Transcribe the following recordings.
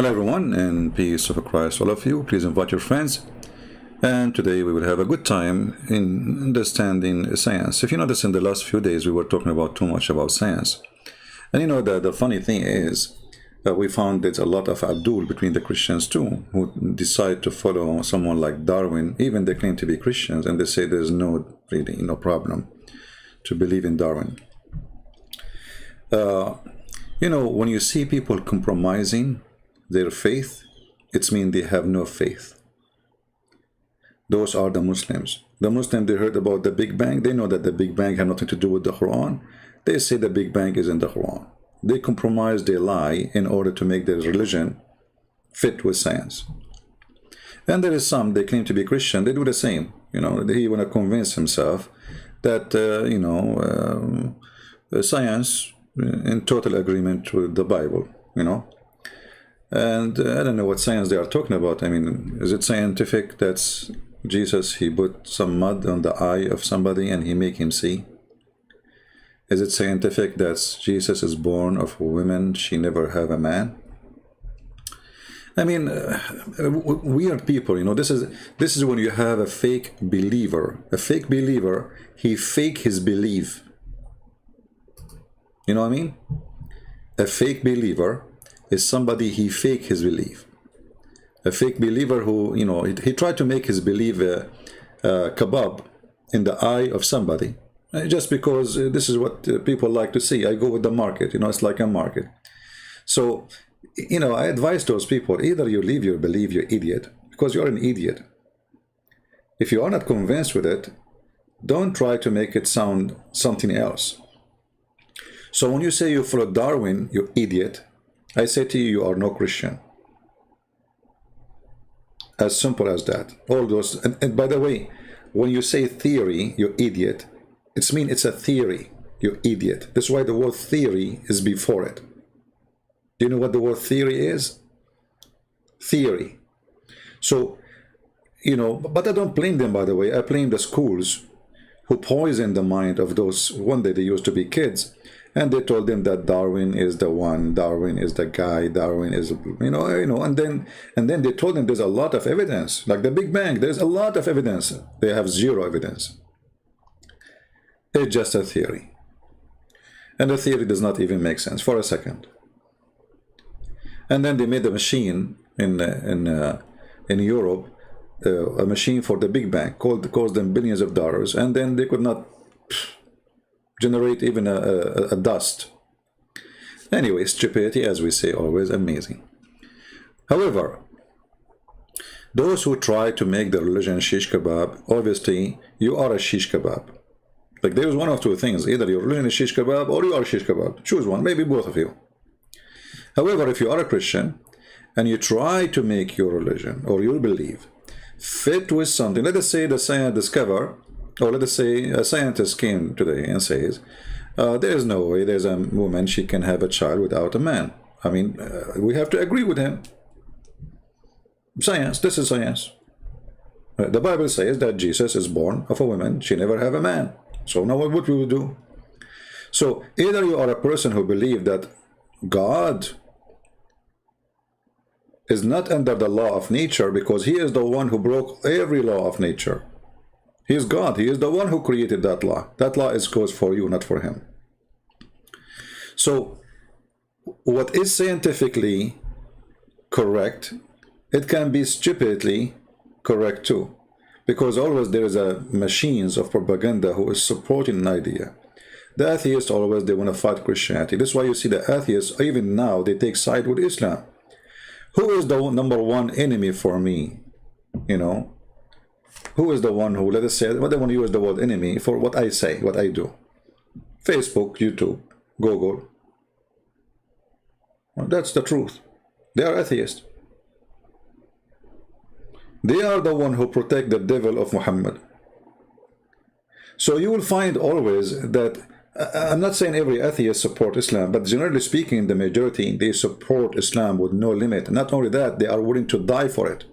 Hello everyone, and peace of Christ all of you. Please invite your friends. And today we will have a good time in understanding science. If you notice, in the last few days we were talking about too much about science. And you know that the funny thing is that we found there's a lot of Abdul between the Christians too, who decide to follow someone like Darwin. Even they claim to be Christians, and they say there's really no problem to believe in Darwin. You know, when you see people compromising their faith, it means they have no faith. Those are the Muslims. The Muslims, they heard about the Big Bang. They know that the Big Bang had nothing to do with the Quran. They say the Big Bang is in the Quran. They compromise, they lie in order to make their religion fit with science. And there is some, they claim to be Christian, they do the same. You know, he want to convince himself that, science in total agreement with the Bible, you know. And I don't know what science they are talking about. I mean, is it scientific that Jesus, he put some mud on the eye of somebody and he make him see? Is it scientific that Jesus is born of a woman, she never have a man? I mean, weird people, you know. This is when you have a fake believer. A fake believer, he fake his belief. You know what I mean? A fake believer is somebody, he fake his belief. A fake believer who, you know, he tried to make his belief kebab in the eye of somebody, just because this is what people like to see. I go with the market, you know, it's like a market. So, you know, I advise those people, either you leave your belief, you idiot, because you're an idiot. If you are not convinced with it, don't try to make it sound something else. So when you say you follow Darwin, you idiot, I say to you, you are no Christian. As simple as that. All those, and by the way, when you say theory, you idiot, it's mean it's a theory, you idiot. That's why the word theory is before it. Do you know what the word theory is? Theory. So, you know, but I don't blame them, by the way. I blame the schools who poison the mind of those, one day they used to be kids, and they told them that Darwin is the one, Darwin is the guy, Darwin is, you know, and then they told them there's a lot of evidence, like the Big Bang, there's a lot of evidence. They have zero evidence. It's just a theory. And the theory does not even make sense for a second. And then they made a machine in Europe, a machine for the Big Bang, cost them billions of dollars, and then they could not generate even a dust. Anyway, stupidity, as we say, always amazing. However, those who try to make the religion shish kebab, obviously you are a shish kebab. Like, there's one of two things: either your religion is shish kebab or you are shish kebab. Choose one, maybe both of you. However, if you are a Christian and you try to make your religion or your belief fit with something, let us say the science discover, or let us say a scientist came today and says, there is no way there's a woman, she can have a child without a man. I mean, we have to agree with him. Science, this is science. The Bible says that Jesus is born of a woman, she never have a man. So now what we will do? So either you are a person who believes that God is not under the law of nature because he is the one who broke every law of nature. He is God. He is the one who created that law. That law is goes for you, not for him. So what is scientifically correct, it can be stupidly correct too. Because always there is a machines of propaganda who is supporting an idea. The atheists always, they want to fight Christianity. That's why you see the atheists, even now, they take side with Islam. Who is the number one enemy for me? You know? Who is the one who, let us say, what they want to use the word enemy for what I say, what I do? Facebook, YouTube, Google. Well, that's the truth. They are atheists. They are the one who protect the devil of Muhammad. So you will find always that, I'm not saying every atheist support Islam, but generally speaking, the majority, they support Islam with no limit. Not only that, they are willing to die for it.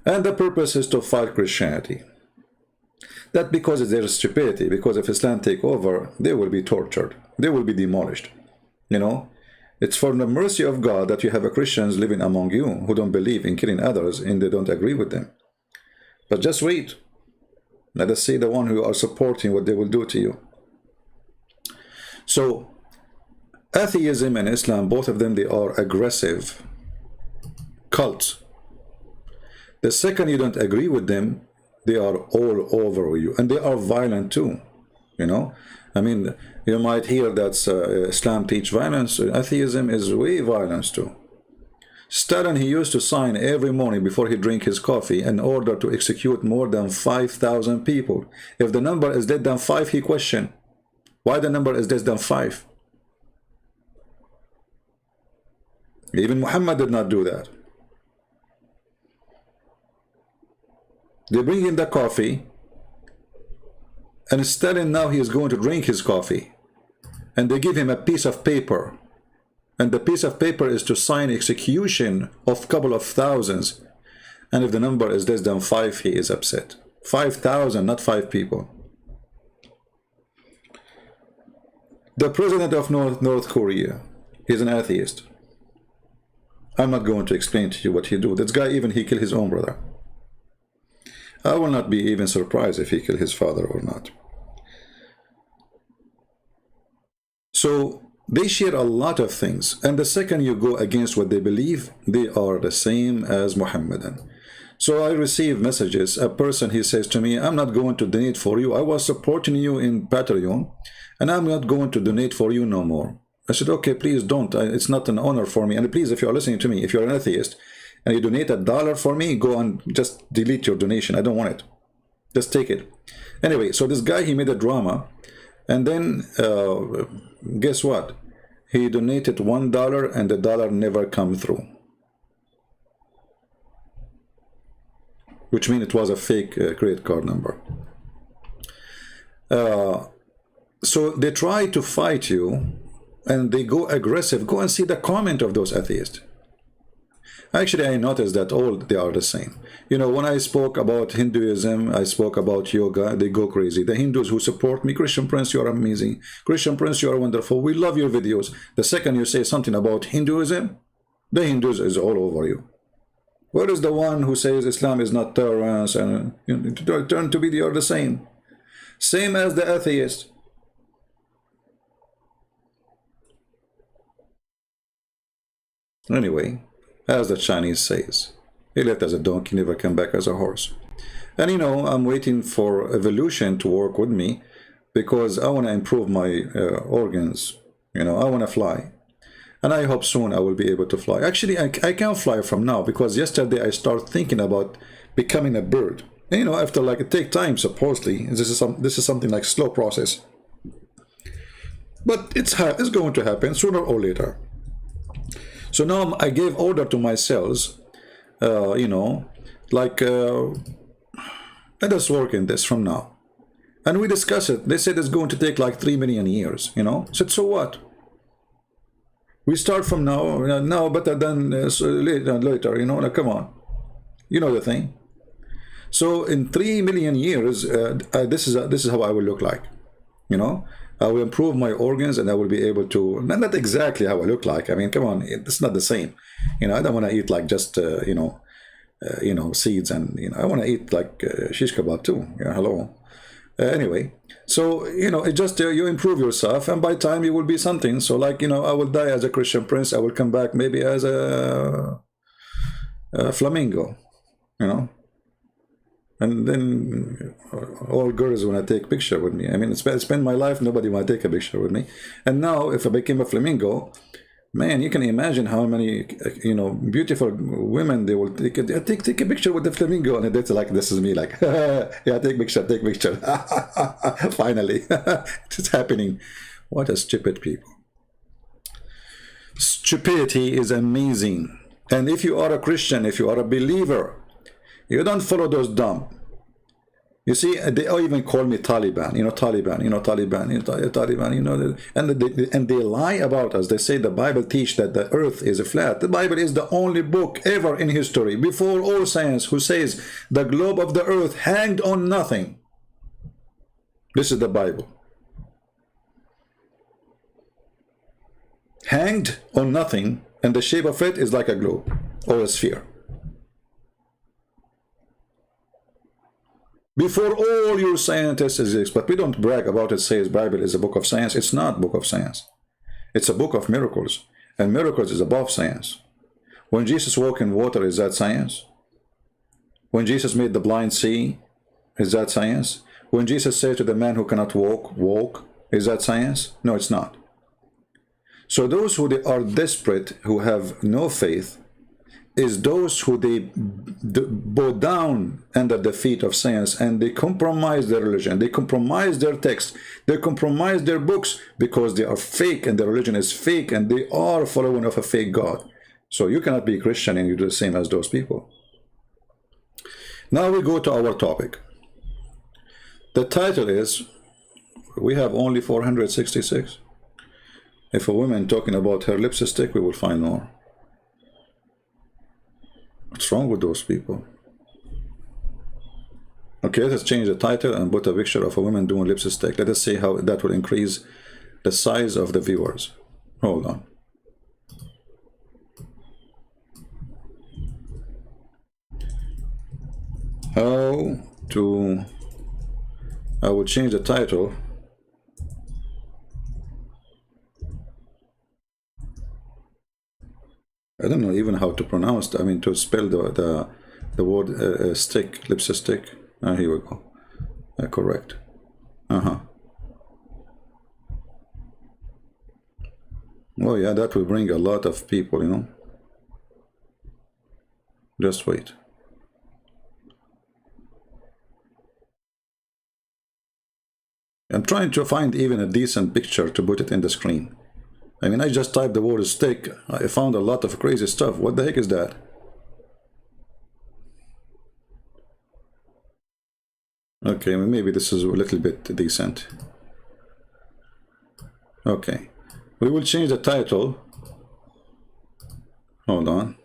And the purpose is to fight Christianity. That because it's their stupidity, because if Islam take over, they will be tortured. They will be demolished. You know, It's for the mercy of God that you have a Christians living among you who don't believe in killing others and they don't agree with them. But just wait. Let us see the one who are supporting what they will do to you. So, atheism and Islam, both of them, they are aggressive cults. The second you don't agree with them, they are all over you. And they are violent too, you know. I mean, you might hear that Islam teach violence. Atheism is way violence too. Stalin, he used to sign every morning before he drink his coffee an order to execute more than 5,000 people. If the number is less than 5, he questioned why the number is less than 5. Even Muhammad did not do that. They bring him the coffee, and Stalin now he is going to drink his coffee, and they give him a piece of paper, and the piece of paper is to sign execution of a couple of thousands, and if the number is less than 5, he is upset. 5,000, not 5 people. The president of North Korea, he's an atheist. I'm not going to explain to you what he do. This guy, even he killed his own brother. I will not be even surprised if he killed his father or not. So they share a lot of things, and the second you go against what they believe, they are the same as Muhammadan. So I receive messages. A person, he says to me, I'm not going to donate for you. I was supporting you in Patreon, and I'm not going to donate for you no more. I said, okay, please don't. It's not an honor for me. And please, if you're listening to me, if you're an atheist, and you donate $1 for me, go and just delete your donation. I don't want it. Just take it. Anyway, so this guy, he made a drama. And then, guess what? He donated $1 and the dollar never come through. Which means it was a fake credit card number. So they try to fight you and they go aggressive. Go and see the comment of those atheists. Actually, I noticed that all they are the same. You know, when I spoke about Hinduism, I spoke about yoga, they go crazy. The Hindus who support me, Christian Prince, you are amazing. Christian Prince, you are wonderful. We love your videos. The second you say something about Hinduism, the Hindus is all over you. Where is the one who says Islam is not tolerance and turn to be they are the same? Same as the atheist. Anyway, as the Chinese says, he left as a donkey, never come back as a horse. And you know, I'm waiting for evolution to work with me because I want to improve my organs. You know, I want to fly. And I hope soon I will be able to fly. Actually, I can't fly from now because yesterday I started thinking about becoming a bird. And, you know, after like it takes time, supposedly. This is something like slow process. But it's going to happen sooner or later. So now I gave order to my cells, you know, like, let us work in this from now. And we discussed it. They said it's going to take like 3 million years, you know. I said, so what? We start from now better than later, you know, like, come on. You know the thing. So in 3 million years, this is how I will look like, you know. I will improve my organs and I will be able to, not exactly how I look like. I mean, come on, it's not the same. You know, I don't want to eat like just, you know, seeds and, you know, I want to eat like shish kebab too. Yeah, hello. Anyway, so, you know, it just, you improve yourself and by time you will be something. So like, you know, I will die as a Christian Prince. I will come back maybe as a flamingo, you know. And then all girls want to take a picture with me. I mean, I spend my life, nobody want to take a picture with me. And now, if I became a flamingo, man, you can imagine how many, you know, beautiful women they will take a picture with the flamingo. And it's like, this is me, like, yeah, take picture. Finally, it's happening. What a stupid people. Stupidity is amazing. And if you are a Christian, if you are a believer, you don't follow those dumb. You see, they even call me Taliban, you know, Taliban, you know, and they lie about us. They say the Bible teach that the earth is flat. The Bible is the only book ever in history, before all science, who says the globe of the earth hanged on nothing. This is the Bible. hanged on nothing, and the shape of it is like a globe or a sphere. Before all your scientists exist, but we don't brag about it, says Bible is a book of science. It's not a book of science. It's a book of miracles, and miracles is above science. When Jesus walked in water, is that science? When Jesus made the blind see, is that science? When Jesus said to the man who cannot walk, walk, is that science? No, it's not. So those who they are desperate, who have no faith, is those who they bow down under the feet of science, and they compromise their religion, they compromise their text, they compromise their books, because they are fake and their religion is fake, and they are following of a fake God. So you cannot be Christian and you do the same as those people. Now we go to our topic. The title is, we have only 466. If a woman talking about her lipstick, we will find more. What's wrong with those people? Okay, let's change the title and put a picture of a woman doing lipstick. Let us see how that will increase the size of the viewers. Hold on. How to... I will change the title. I don't know even how to pronounce, to spell the word stick, lipstick. Here we go. Correct. Well, yeah, that will bring a lot of people, you know. Just wait. I'm trying to find even a decent picture to put it in the screen. I just typed the word stick. I found a lot of crazy stuff. What the heck is that? Okay, maybe this is a little bit decent. Okay. We will change the title. Hold on.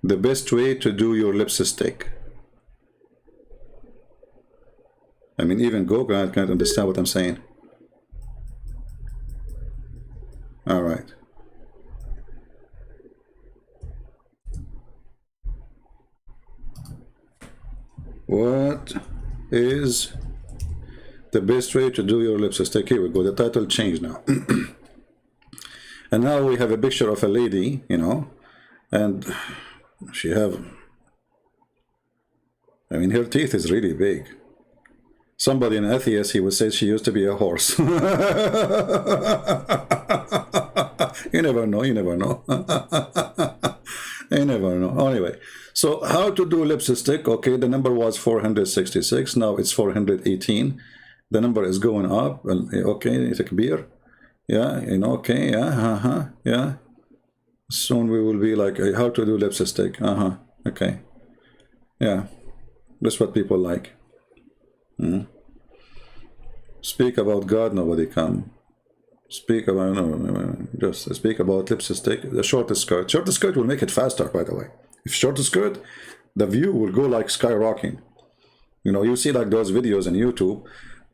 The best way to do your lipstick. Even Google can't understand what I'm saying. All right. What is the best way to do your lipstick? Here we go. The title changed now. And now we have a picture of a lady, you know, and she have, her teeth is really big. Somebody, an atheist, he would say she used to be a horse. You never know, you never know. You never know. Anyway, so how to do lipstick? Okay, the number was 466, now it's 418. The number is going up. Okay, take a beer. Yeah, okay, yeah, yeah. Soon we will be like, how to do lipstick. Okay. Yeah, that's what people like. Speak about God, nobody come. Speak about, just speak about lipstick. The shortest skirt. Shortest skirt will make it faster, by the way. If shortest skirt, the view will go like skyrocketing. You see like those videos on YouTube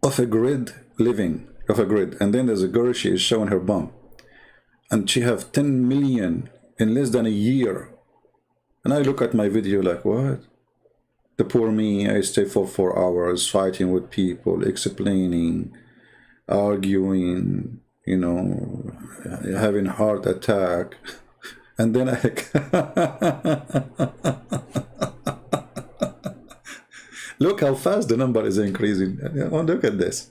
of a grid living, and then there's a girl, she is showing her bum. And she have 10 million in less than a year. And I look at my video like, what? The poor me, I stay for 4 hours fighting with people, explaining, arguing, having heart attack. And then look how fast the number is increasing. Oh, look at this.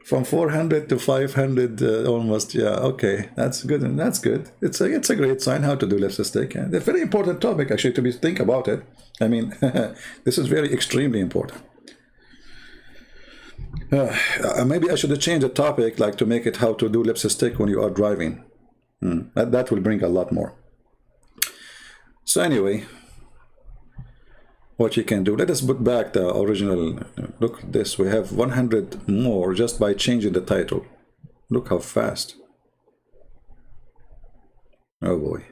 From 400 to 500 almost. Yeah, okay, that's good, and that's good. It's a great sign how to do lipstick. It's a very important topic actually to think about it. This is very extremely important. Maybe I should change the topic, like to make it how to do lipstick when you are driving. That will bring a lot more. So anyway, what you can do, let us put back the original. Look at this, we have 100 more just by changing the title. Look how fast. Oh boy.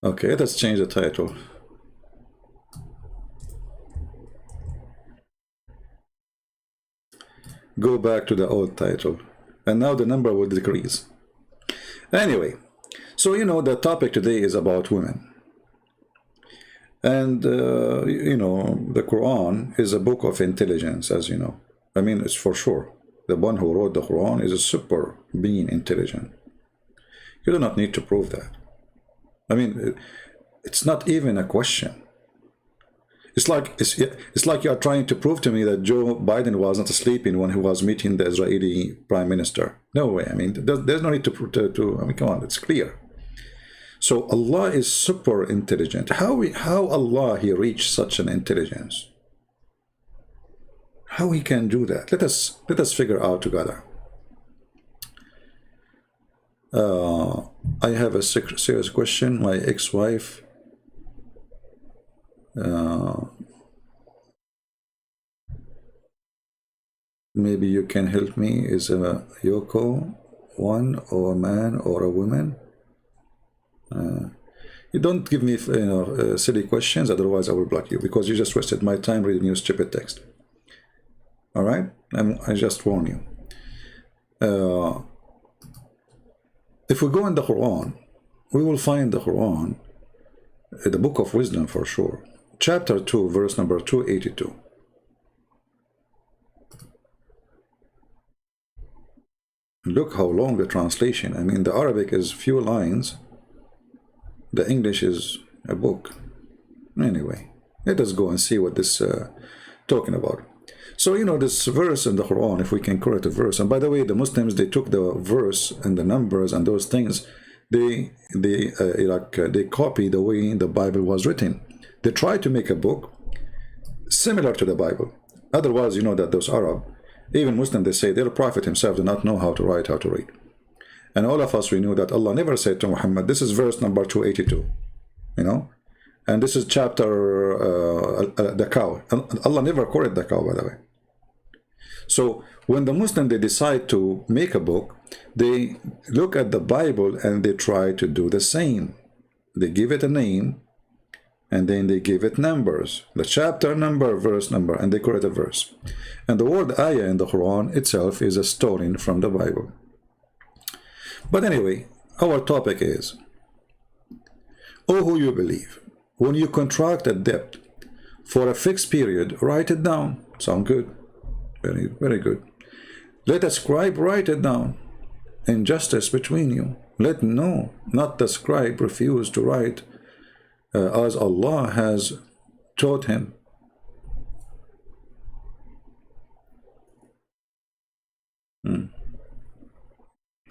Okay, let's change the title. Go back to the old title. And now the number will decrease. Anyway, so you know, the topic today is about women. And, you know, the Quran is a book of intelligence, as you know. I mean, it's for sure. The one who wrote the Quran is a super being intelligent. You do not need to prove that. I mean, it's not even a question. It's like you are trying to prove to me that Joe Biden was not sleeping when he was meeting the Israeli prime minister. No way. I mean, there's no need to I mean, come on, it's clear. So Allah is super intelligent. How Allah he reached such an intelligence? How he can do that? Let us figure out together. I have a serious question. My ex-wife maybe you can help me. Is a Yoko one or a man or a woman? You don't give me silly questions, otherwise I will block you, because you just wasted my time reading your stupid text. All right, I just warn you. If we go in the Quran, we will find the Quran, the book of wisdom for sure, chapter 2, verse number 282. Look how long the translation. I mean, the Arabic is few lines. The English is a book. Anyway, let us go and see what this talking about. So, you know, this verse in the Quran, if we can correct the verse, and by the way, the Muslims, they took the verse and the numbers and those things, they copy the way the Bible was written. They try to make a book similar to the Bible. Otherwise, you know that those Arab, even Muslim, they say their prophet himself did not know how to write, how to read. And all of us, we knew that Allah never said to Muhammad, this is verse number 282, you know, and this is chapter the cow. Allah never quoted the cow, by the way. So when the Muslim, they decide to make a book, they look at the Bible and they try to do the same. They give it a name, and then they give it numbers, the chapter number, verse number, and they correct a verse. And the word ayah in the Quran itself is a story from the Bible. But anyway, our topic is, oh, who you believe, when you contract a debt for a fixed period, write it down. Sound good? Very, very good. Let a scribe write it down. Injustice between you. Let no, not the scribe, refuse to write as Allah has taught him.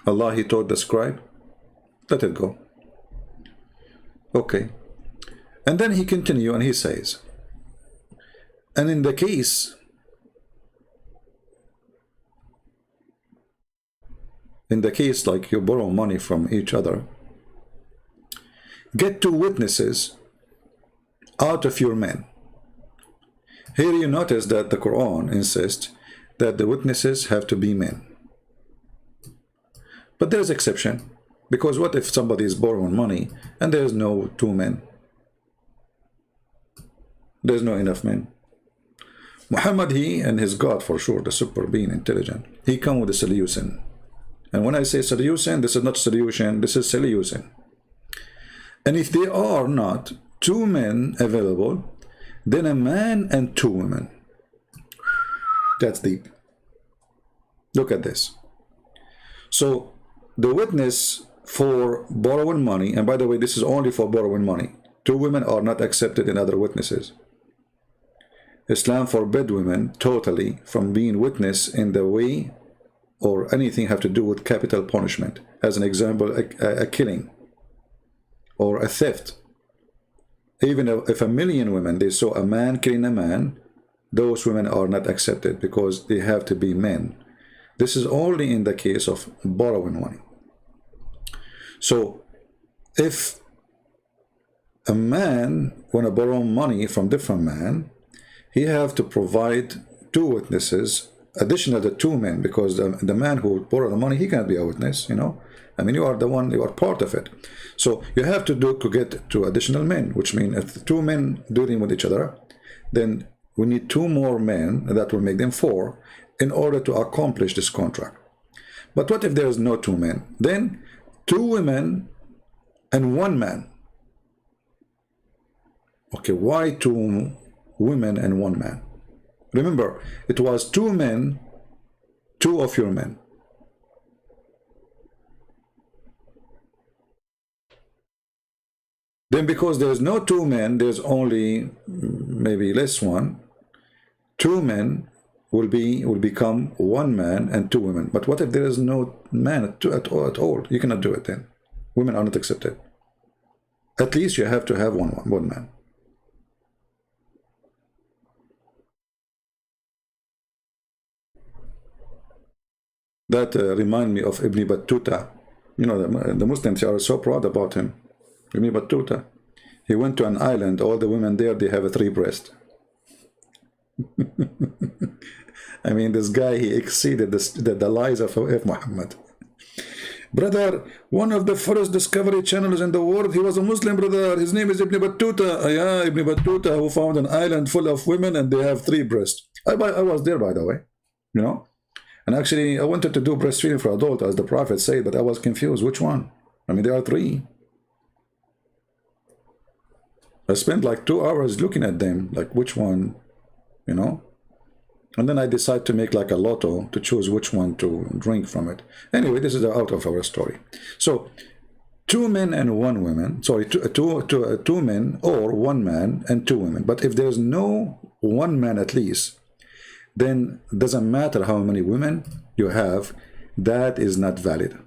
Allah, he taught the scribe. Let it go. Okay. And then he continues and he says, and in the case like you borrow money from each other, get 2 witnesses out of your men. Here you notice that the Quran insists that the witnesses have to be men. But there's exception, because what if somebody is borrowing money and there's no 2 men? There's no enough men. Muhammad, he and his God, for sure, the super being intelligent, he come with a solution. And when I say solution, this is not solution, this is solution. And if there are not 2 men available, then a man and 2 women. That's deep. Look at this. So the witness for borrowing money, and by the way, this is only for borrowing money. 2 women are not accepted in other witnesses. Islam forbid women totally from being witness in the way or anything have to do with capital punishment. As an example, a killing or a theft. Even if 1,000,000 women, they saw a man killing a man, those women are not accepted because they have to be men. This is only in the case of borrowing money. So if a man want to borrow money from different man, he have to provide 2 witnesses additional to two men, because the man who borrowed the money, he cannot be a witness, you know. I mean, you are the one, you are part of it. So you have to get two additional men, which means if the two men dealing with each other, then we need two more men, that will make them four, in order to accomplish this contract. But what if there is no two men? Then two women and one man. Okay, why two women and one man? Remember, it was two men, two of your men. Then because there's no two men, there's only maybe less one. Two men will become one man and two women. But what if there is no man at all? You cannot do it then. Women are not accepted. At least you have to have one man. That remind me of Ibn Battuta. You know, the Muslims are so proud about him. Ibn Battuta. He went to an island. All the women there, they have a three breast. I mean, this guy, he exceeded the lies of Muhammad. Brother, one of the first discovery channels in the world, he was a Muslim, brother. His name is Ibn Battuta. Yeah, Ibn Battuta, who found an island full of women and they have three breasts. I was there, by the way, you know. And actually, I wanted to do breastfeeding for adult, as the Prophet said, but I was confused. Which one? I mean, there are three. I spent like 2 hours looking at them, like which one, you know. And then I decided to make like a lotto to choose which one to drink from it. Anyway, this is out of our story. So, two men and one woman, sorry, two men or one man and two women. But if there's no one man at least, then it doesn't matter how many women you have, that is not valid.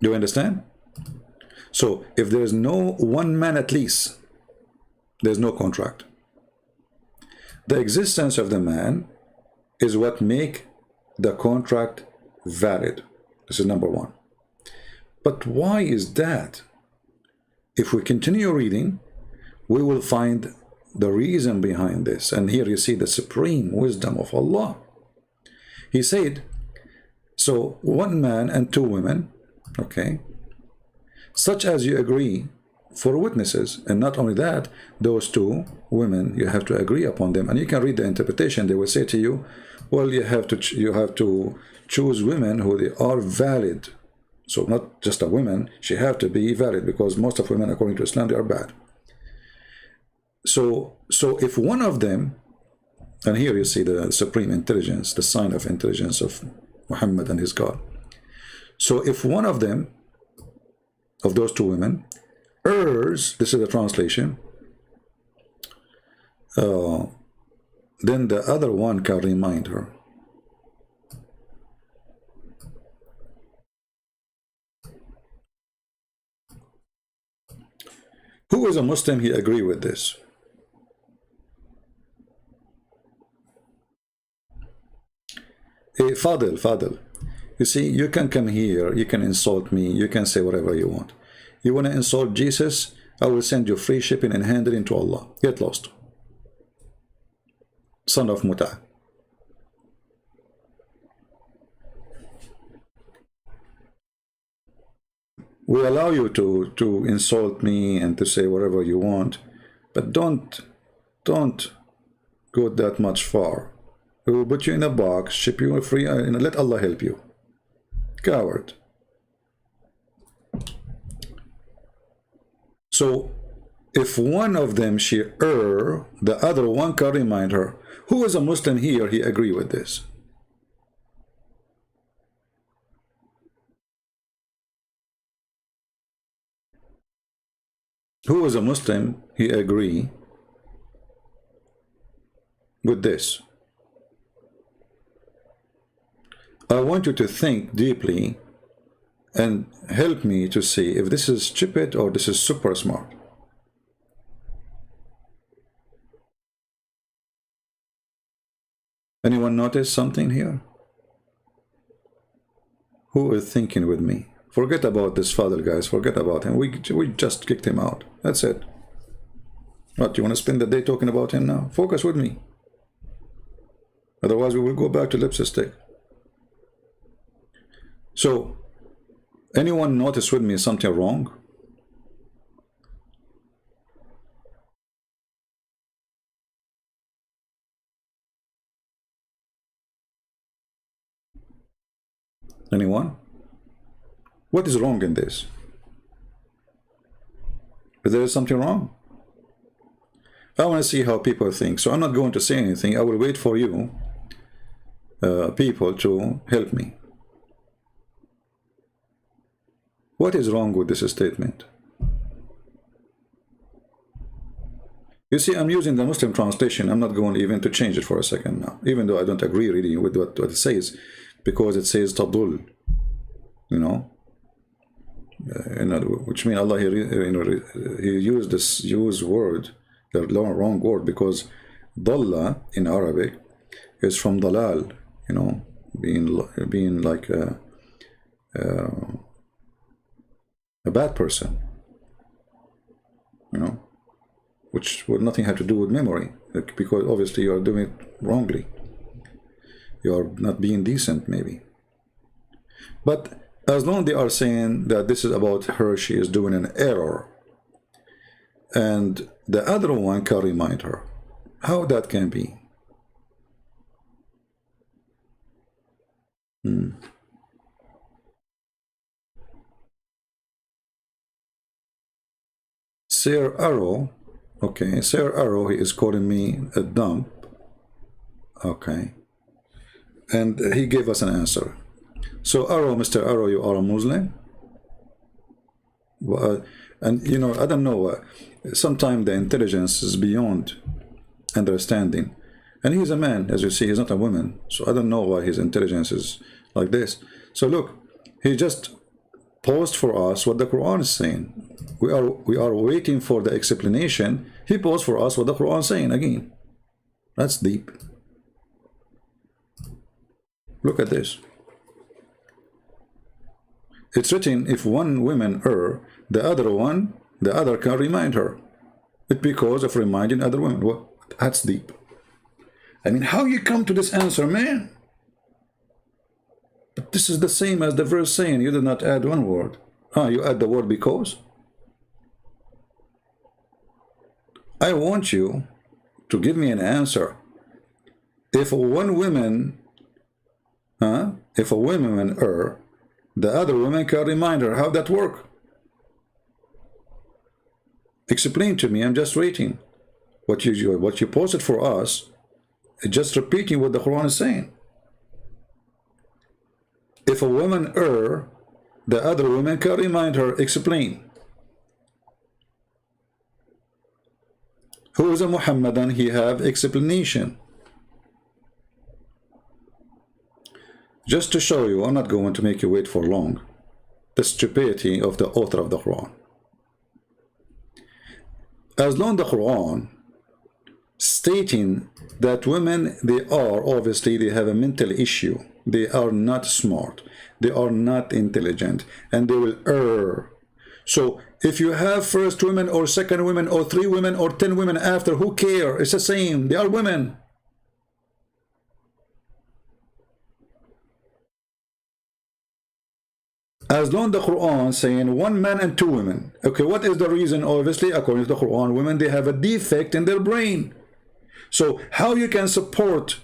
Do you understand? So if there's no one man at least, there's no contract. The existence of the man is what make the contract valid. This is number one. But why is that? If we continue reading, we will find the reason behind this. And here you see the supreme wisdom of Allah. He said, so one man and two women, okay, such as you agree for witnesses. And not only that, those two women, you have to agree upon them. And you can read the interpretation. They will say to you, well, you have to choose women who they are valid. So not just a woman, she have to be valid, because most of women, according to Islam, they are bad. So if one of them, and here you see the supreme intelligence, the sign of intelligence of Muhammad and his God. So if one of them, of those two women, errs, this is the translation, then the other one can remind her. Who is a Muslim, he agree with this? Hey, Fadil, you see, you can come here, you can insult me, you can say whatever you want. You want to insult Jesus, I will send you free shipping and handling to Allah. Get lost. Son of Muta. We allow you to insult me and to say whatever you want, but don't go that much far. We will put you in a box, ship you free, and let Allah help you. Coward. So, if one of them she err, the other one can remind her. Who is a Muslim here, he agree with this? Who is a Muslim, he agree with this? I want you to think deeply and help me to see if this is stupid or this is super smart. Anyone notice something here? Who is thinking with me? Forget about this father, guys. Forget about him. We just kicked him out. That's it. What, you want to spend the day talking about him now? Focus with me. Otherwise, we will go back to lipstick. So, anyone notice with me something wrong? Anyone? What is wrong in this? Is there something wrong? I want to see how people think. So I'm not going to say anything. I will wait for you, people, to help me. What is wrong with this statement? You see, I'm using the Muslim translation. I'm not going even to change it for a second now, even though I don't agree really with what it says, because it says tadul, you know, which means Allah, he used this word, the wrong word, because dalla in Arabic is from dalal, you know, being like a bad person, you know, which would nothing have to do with memory, because obviously you are doing it wrongly. You are not being decent, maybe. But as long as they are saying that this is about her, she is doing an error, and the other one can remind her, how that can be? Sir Arrow, okay, Sir Arrow, he is calling me a dump, okay, and he gave us an answer. So Arrow, Mr. Arrow, you are a Muslim? And you know, I don't know, sometimes the intelligence is beyond understanding, and he's a man, as you see, he's not a woman, so I don't know why his intelligence is like this. So look, he just posed for us what the Quran is saying. We are waiting for the explanation. He posed for us what the Quran is saying again. That's deep. Look at this. It's written, if one woman err, the other can remind her. It's because of reminding other women. Well, that's deep. I mean, how you come to this answer, man? But this is the same as the verse saying, you did not add one word. You add the word because? I want you to give me an answer. If one woman, if a woman err, the other woman can remind her. How that work? Explain to me. I'm just waiting. What you posted for us, just repeating what the Quran is saying. If a woman err, the other woman can remind her. Explain. Who is a Muhammadan? He have explanation. Just to show you, I'm not going to make you wait for long, the stupidity of the author of the Quran. As long as the Quran stating that women, they have a mental issue, they are not smart, they are not intelligent, and they will err. So if you have first women or second women or 3 women or 10 women after, who care? It's the same, they are women. As long as the Quran saying 1 man and 2 women. Okay, what is the reason? Obviously, according to the Quran, women, they have a defect in their brain. So how you can support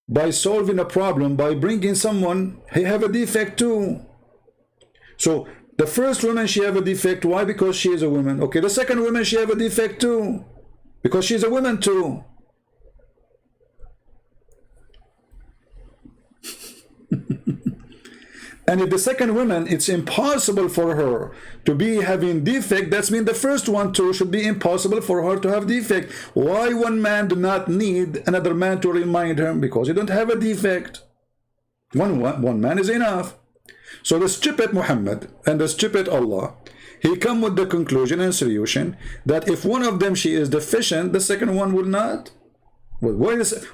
by solving a problem by bringing someone, he have a defect too. So the first woman, she have a defect. Why? Because she is a woman. Okay, the second woman, she have a defect too, because she's a woman too. And if the second woman, it's impossible for her to be having defect, that means the first one too should be impossible for her to have defect. Why one man do not need another man to remind him? Because he don't have a defect. One man is enough. So the stupid Muhammad and the stupid Allah, he come with the conclusion and solution that if one of them she is deficient, the second one will not. Well,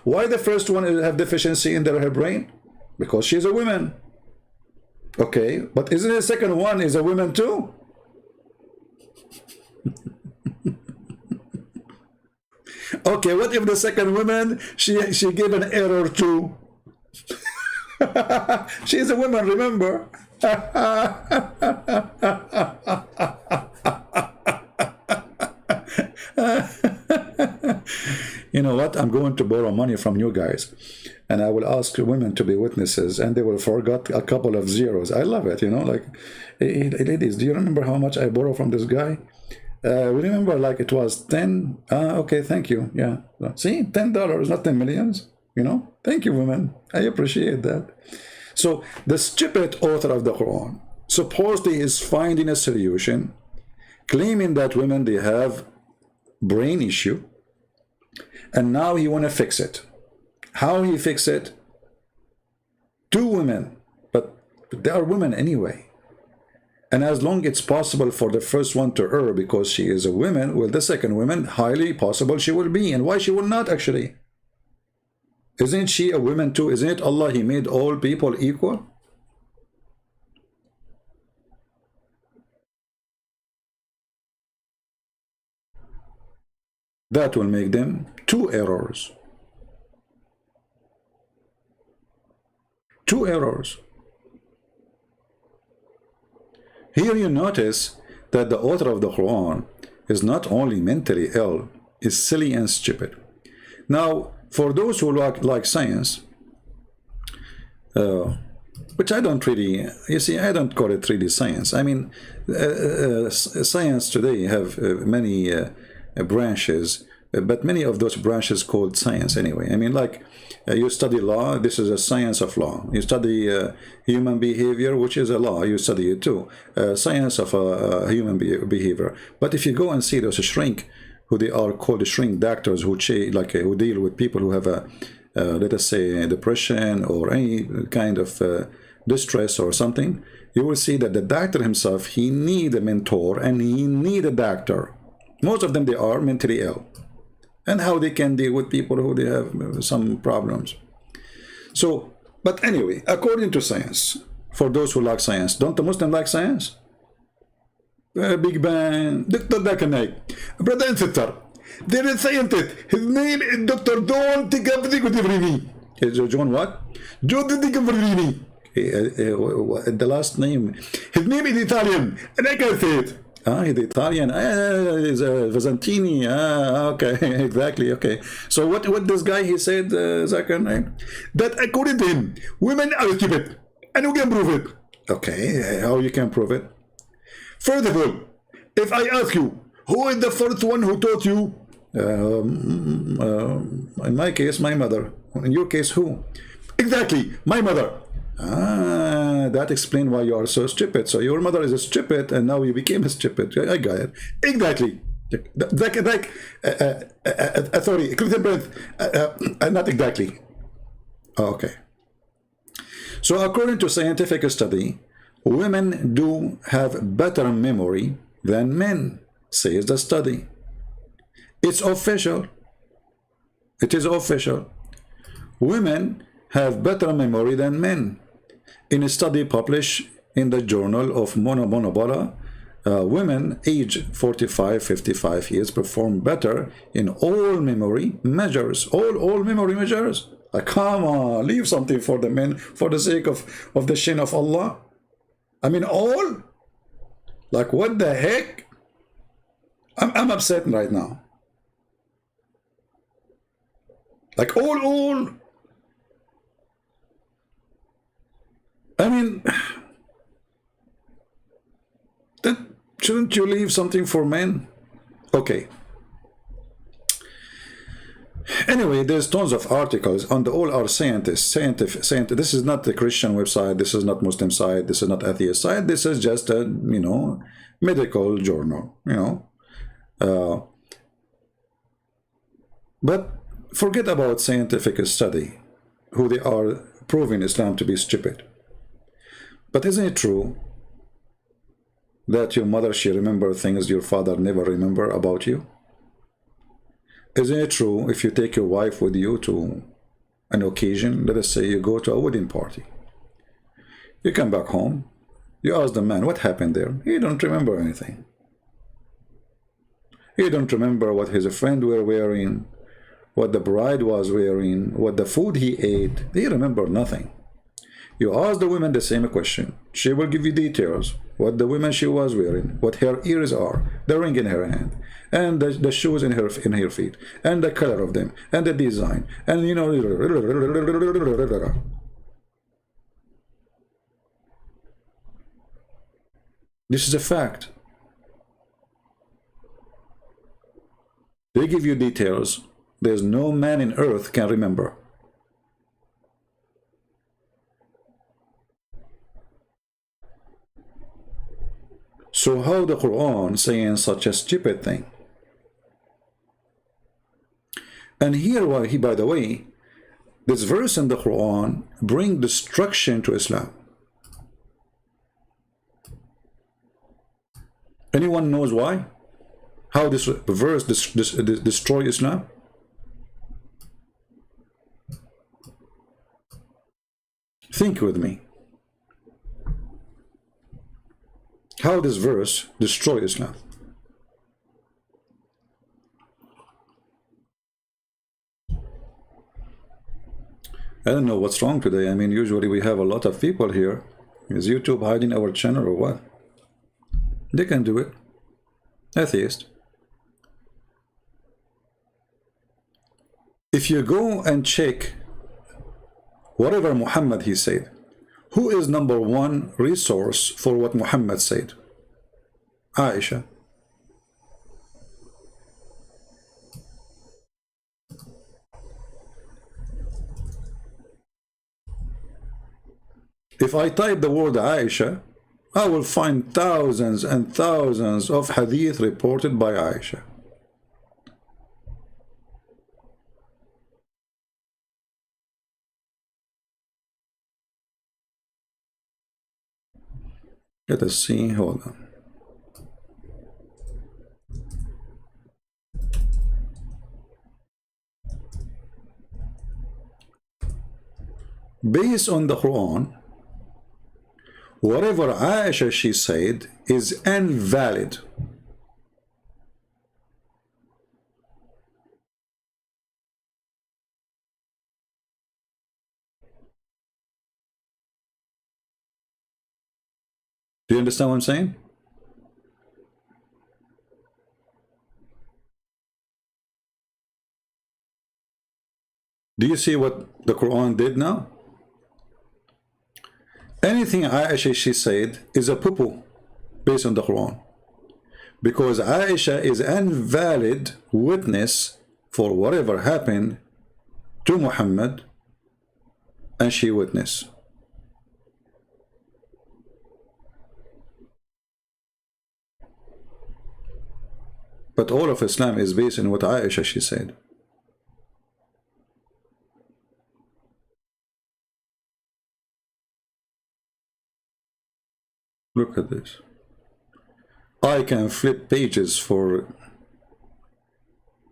why the first one have deficiency in her brain? Because she is a woman. Okay, but isn't the second one is a woman too? Okay, what if the second woman, she gave an error too? She is a woman, remember? You know what? I'm going to borrow money from you guys, and I will ask women to be witnesses, and they will forget a couple of zeros. I love it, you know, like, hey, ladies, do you remember how much I borrow from this guy? We remember like it was 10. Okay, thank you. Yeah. See, $10, not 10 millions, you know? Thank you, women. I appreciate that. So the stupid author of the Quran supposedly is finding a solution, claiming that women, they have brain issue, and now he want to fix it. How he fix it? Two women, but they are women anyway. And as long it's possible for the first one to err because she is a woman, well, the second woman, highly possible she will be. And why she will not, actually? Isn't she a woman too? Isn't it Allah, he made all people equal? That will make them two errors. Two errors. Here you notice that the author of the Quran is not only mentally ill, is silly and stupid. Now, for those who like science, which I don't really, you see, I don't call it 3D science. I mean, science today have many branches, but many of those branches called science anyway. I mean, like, you study law, this is a science of law. You study human behavior, which is a law, you study it too. Science of human behavior. But if you go and see those shrink, who they are called shrink doctors, who who deal with people who have a, let us say, depression or any kind of distress or something, you will see that the doctor himself, he need a mentor and he need a doctor. Most of them, they are mentally ill. And how they can deal with people who they have some problems. So, but anyway, according to science, for those who like science, don't the Muslims like science? Big Bang, Dr. Dakanai, brother and sister, there is a scientist, his name is Dr. John Ticavrini. John what? John Ticavrini. The last name, his name is Italian, and I can say it. He's Italian. He's Vizantini. Okay, exactly. Okay. So what this guy, he said, Zakir, that according to him, women are stupid, and we can prove it. Okay, how you can prove it? First of all, if I ask you, who is the first one who taught you? In my case, my mother. In your case, who? Exactly, my mother. That explains why you are so stupid. So your mother is a stupid, and now you became a stupid. I got it. Exactly. Sorry, not exactly. Okay. So according to scientific study, women do have better memory than men, says the study. It's official. It is official. Women have better memory than men. In a study published in the Journal of Monobola, women aged 45-55 years perform better in all memory measures. All memory measures. Come on, leave something for the men for the sake of the shin of Allah. I mean, all? Like, what the heck? I'm upset right now. Like, all. I mean, shouldn't you leave something for men? Okay. Anyway, there's tons of articles on all our scientists. This is not the Christian website. This is not Muslim site. This is not atheist site. This is just a, medical journal, But forget about scientific study, who they are proving Islam to be stupid. But isn't it true that your mother, she remembers things your father never remember about you? Isn't it true if you take your wife with you to an occasion, let us say you go to a wedding party, you come back home, you ask the man, what happened there? He don't remember anything. He don't remember what his friend were wearing. what the bride was wearing, what the food he ate. They remember nothing. You ask the women the same question. She will give you details. What the women she was wearing, what her ears are, the ring in her hand, and the shoes in her feet, and the color of them, and the design, and you know. This is a fact. They give you details. There's no man in earth can remember. So how the Quran saying such a stupid thing? And here, by the way, this verse in the Quran bring destruction to Islam. Anyone knows why? How this verse destroy Islam? Think with me. How this verse destroy Islam? I don't know what's wrong today. I mean, usually we have a lot of people here. Is YouTube hiding our channel or what? They can do it. Atheist. If you go and check whatever Muhammad he said, who is number one resource for what Muhammad said? Aisha. If I type the word Aisha, I will find thousands and thousands of hadith reported by Aisha. Let us see, hold on. Based on the Quran, whatever Aisha she said is invalid. Do you understand what I'm saying? Do you see what the Quran did now? Anything Aisha she said is a poo-poo based on the Quran. Because Aisha is an invalid witness for whatever happened to Muhammad and she witnessed. But all of Islam is based on what Aisha she said. Look at this. I can flip pages for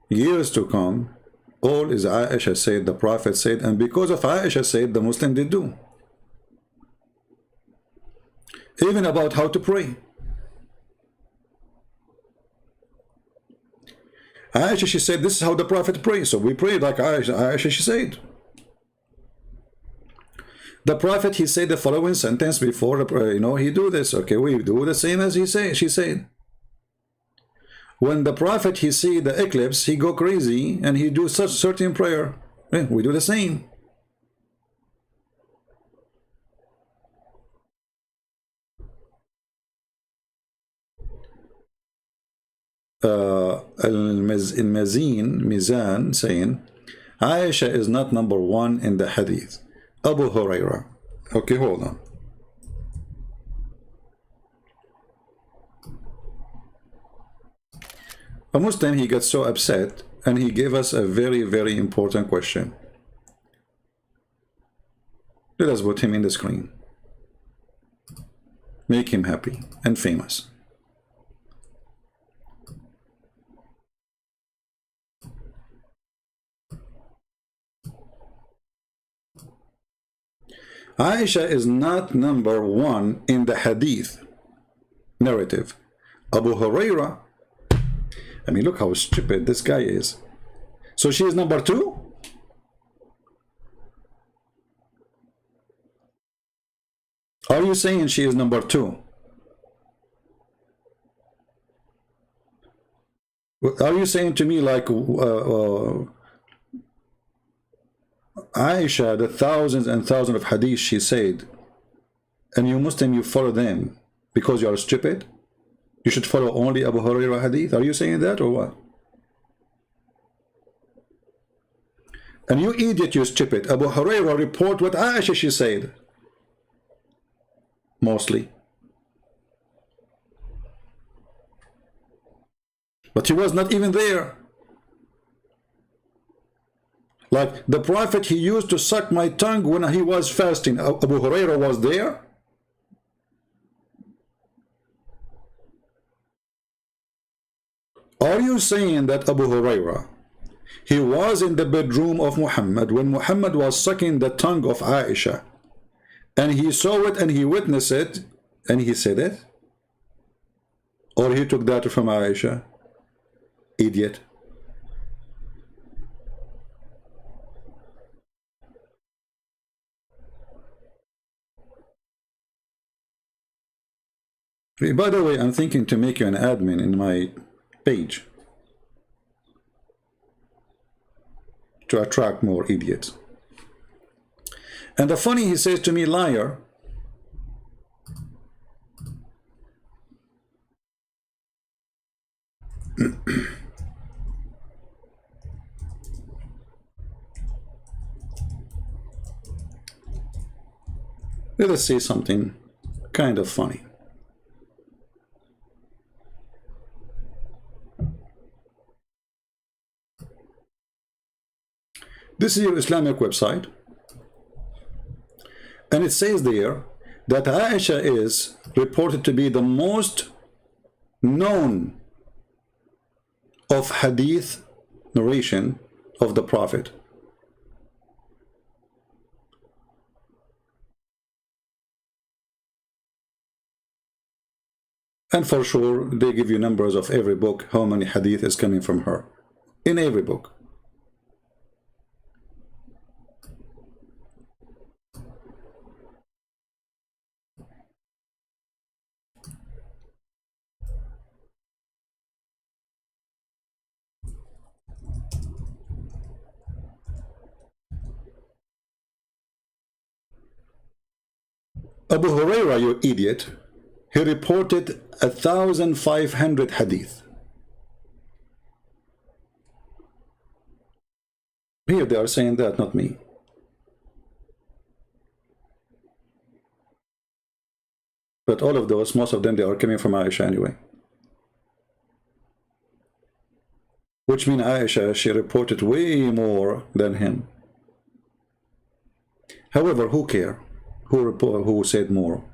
years to come. All is Aisha said, the Prophet said, and because of Aisha said, the Muslim did do. Even about how to pray. Aisha she said, this is how the Prophet prays, so we pray like Aisha she said. The Prophet, he said the following sentence before, he do this. Okay, we do the same as she said. When the Prophet, he see the eclipse, he go crazy and he do such certain prayer. We do the same. Mizan saying, Aisha is not number one in the hadith. Abu Huraira. Okay, hold on. A Muslim, he got so upset and he gave us a very, very important question. Let us put him in the screen. Make him happy and famous. Aisha is not number one in the hadith narrative. Abu Huraira, I mean, look how stupid this guy is. So she is number 2? Are you saying she is number 2? Are you saying to me like Aisha, the thousands and thousands of hadith she said, and you Muslim, you follow them because you are stupid? You should follow only Abu Hurairah hadith? Are you saying that or what? And you idiot, you stupid. Abu Hurairah report what Aisha she said. Mostly. But he was not even there. Like the Prophet, he used to suck my tongue when he was fasting. Abu Hurairah was there. Are you saying that Abu Hurairah, he was in the bedroom of Muhammad when Muhammad was sucking the tongue of Aisha, and he saw it and he witnessed it and he said it? Or he took that from Aisha? Idiot. By the way, I'm thinking to make you an admin in my page to attract more idiots. And the funny, he says to me, liar. Let us say something kind of funny. This is your Islamic website, and it says there that Aisha is reported to be the most known of hadith narration of the Prophet. And for sure, they give you numbers of every book, how many hadith is coming from her, in every book. Abu Hurairah, you idiot, he reported 1,500 hadith. Here they are saying that, not me. But all of those, most of them, they are coming from Aisha anyway. Which means Aisha, she reported way more than him. However, who cares? Who said more?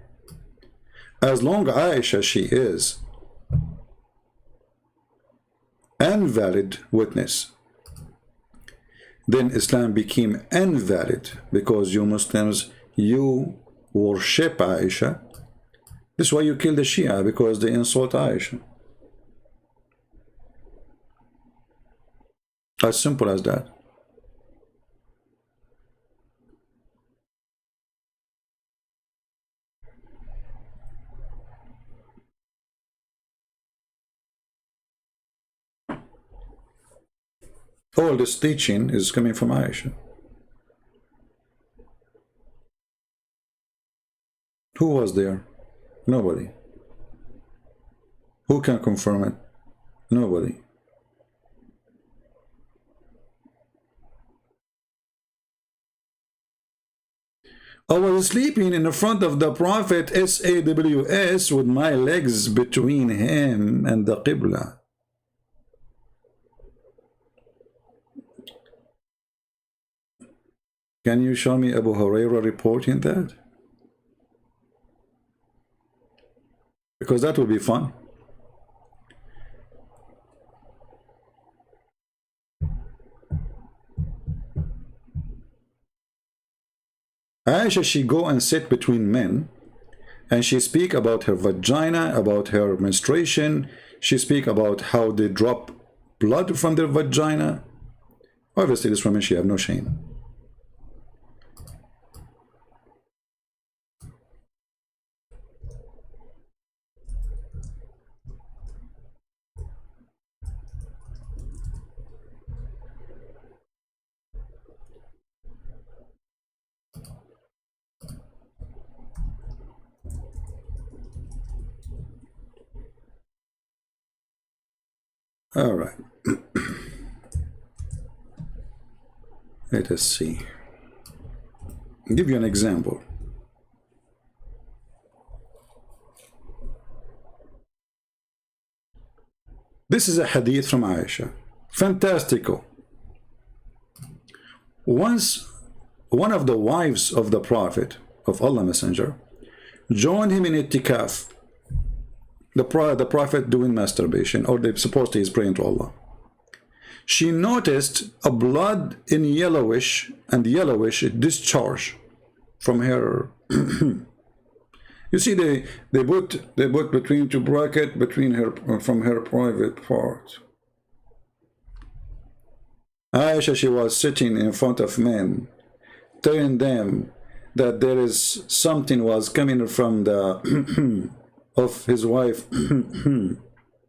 As long as Aisha, she is invalid witness, then Islam became invalid, because you Muslims, you worship Aisha. This is why you kill the Shia, because they insult Aisha. As simple as that. All this teaching is coming from Aisha. Who was there? Nobody. Who can confirm it? Nobody. I was sleeping in the front of the Prophet SAWS with my legs between him and the Qibla. Can you show me Abu Hurairah reporting that? Because that would be fun. Aisha, she go and sit between men, and she speak about her vagina, about her menstruation. She speak about how they drop blood from their vagina. Obviously, this woman, she have no shame. All right. Let us see. I'll give you an example. This is a hadith from Aisha. Fantastical. Once one of the wives of the Prophet of Allah Messenger joined him in itikaf. The Prophet doing masturbation, or they supposed he's praying to Allah. She noticed a blood in yellowish discharge from her. You see, they put between two brackets between her from her private part. Aisha, she was sitting in front of men, telling them that there is something was coming from the of his wife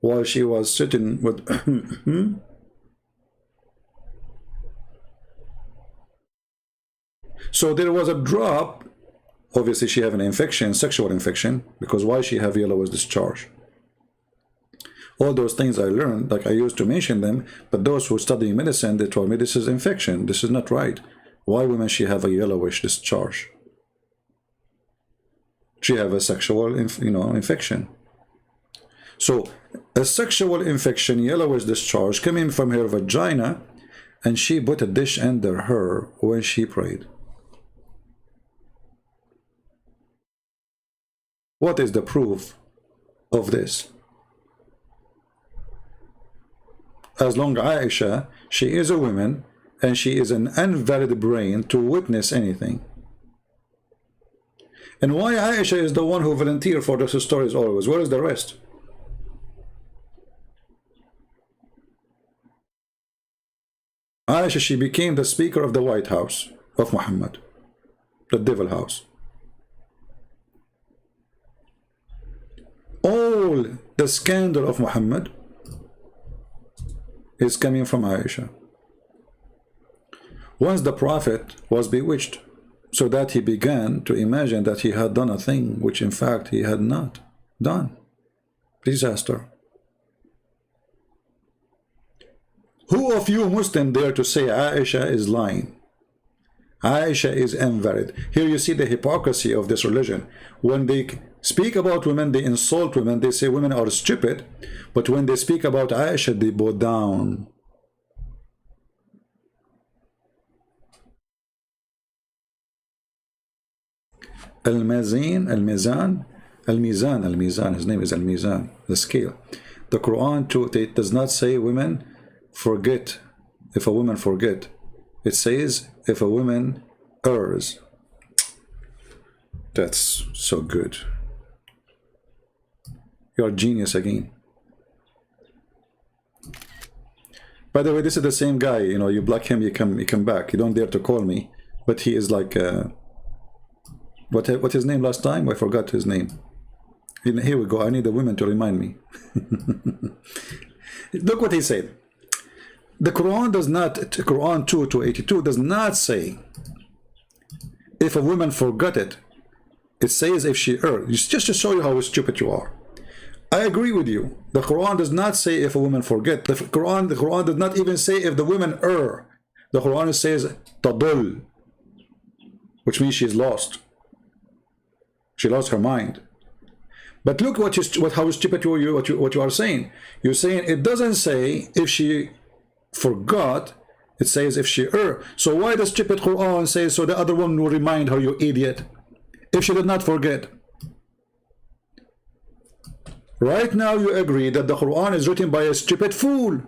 while she was sitting with so there was a drop. Obviously she have an infection, sexual infection, because why she have yellowish discharge. All those things I learned, like I used to mention them, but those who study medicine, they told me this is infection, this is not right. Why women she have a yellowish discharge? She have a sexual infection. So a sexual infection, yellowish discharge coming from her vagina, and she put a dish under her when she prayed. What is the proof of this? As long as Aisha, she is a woman and she is an unvalid brain to witness anything. And why Aisha is the one who volunteered for those stories always? Where is the rest? Aisha, she became the speaker of the White House of Muhammad, the devil house. All the scandal of Muhammad is coming from Aisha. Once the Prophet was bewitched, so that he began to imagine that he had done a thing which in fact he had not done. Disaster. Who of you Muslim dare to say Aisha is lying? Aisha is invalid. Here you see the hypocrisy of this religion. When they speak about women, they insult women, they say women are stupid, but when they speak about Aisha, they bow down. Al-Mizan, his name is Al-Mizan, the scale. The Quran too, it does not say women forget, if a woman forget. It says if a woman errs. That's so good. You're a genius again. By the way, this is the same guy, you know, you block him, you come back. You don't dare to call me, but he is like what his name last time? I forgot his name. Here we go. I need the women to remind me. Look what he said. The Quran does not, Quran 2:82 does not say if a woman forgot it. It says if she erred. Just to show you how stupid you are. I agree with you. The Quran does not say if a woman forget. The Quran does not even say if the woman err. The Quran says tadul, which means she's lost. She lost her mind. But look how stupid what you are saying. You're saying it doesn't say if she forgot, it says if she err. So why does stupid Quran say so the other one will remind her, you idiot, if she did not forget? Right now you agree that the Quran is written by a stupid fool,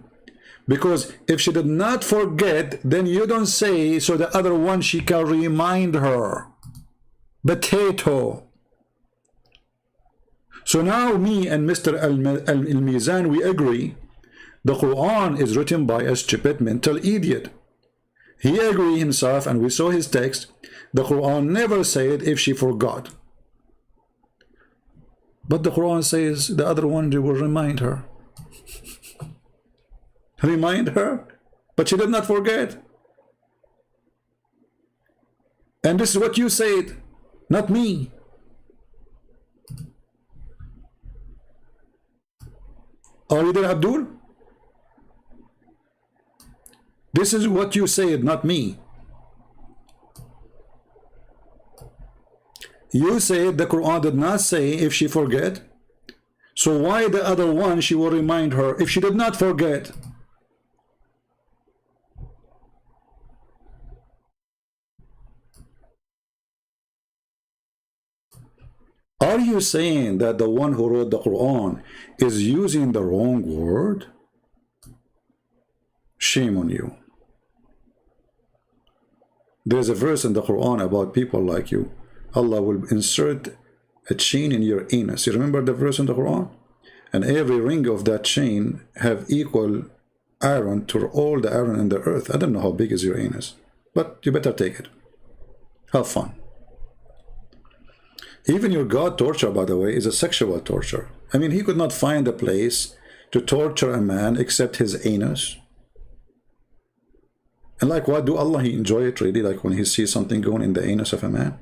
because if she did not forget, then you don't say so the other one she can remind her. Potato. So now me and Mr. Al-Mizan, we agree the Quran is written by a stupid mental idiot. He agreed himself, and we saw his text. The Quran never said if she forgot. But the Quran says the other one will remind her. Remind her, but she did not forget. And this is what you said, not me. Are you there, Abdul? This is what you said, not me. You said the Quran did not say if she forget. So why the other one she will remind her if she did not forget? Are you saying that the one who wrote the Quran is using the wrong word? Shame on you. There's a verse in the Quran about people like you. Allah will insert a chain in your anus. You remember the verse in the Quran? And every ring of that chain have equal iron to all the iron in the earth. I don't know how big is your anus, but you better take it. Have fun. Even your God torture, by the way, is a sexual torture. I mean, he could not find a place to torture a man except his anus. And like what? Do Allah he enjoy it really? Like when he sees something going in the anus of a man?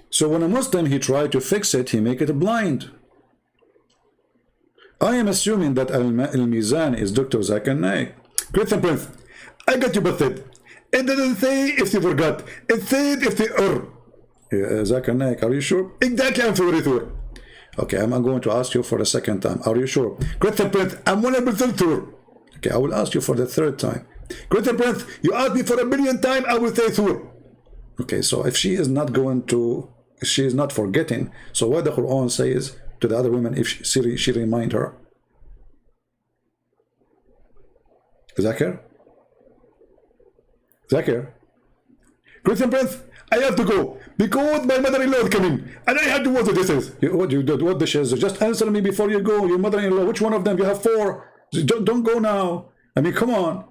So when a Muslim he tried to fix it, he make it blind. I am assuming that Al-Mizan is Dr. Zakir Naik. Christian Prince, I got you busted. It didn't say if you forgot. It said if they are. Zakir Naik, are you sure? Exactly, I'm sure. Okay, I'm going to ask you for the second time. Are you sure? Christian Prince, I'm 100% sure. Okay, I will ask you for the third time. Christian Prince, you asked me for 1,000,000 times, I will say sure. Okay, so if she is not going to, she is not forgetting, so what the Quran says to the other women if she remind her? Zakir? Zakir? Christian Prince, I have to go because my mother-in-law is coming and I have to wash the dishes. What you did? What dishes? Just answer me before you go. Your mother-in-law, which one of them? You have 4. Don't go now. I mean, come on.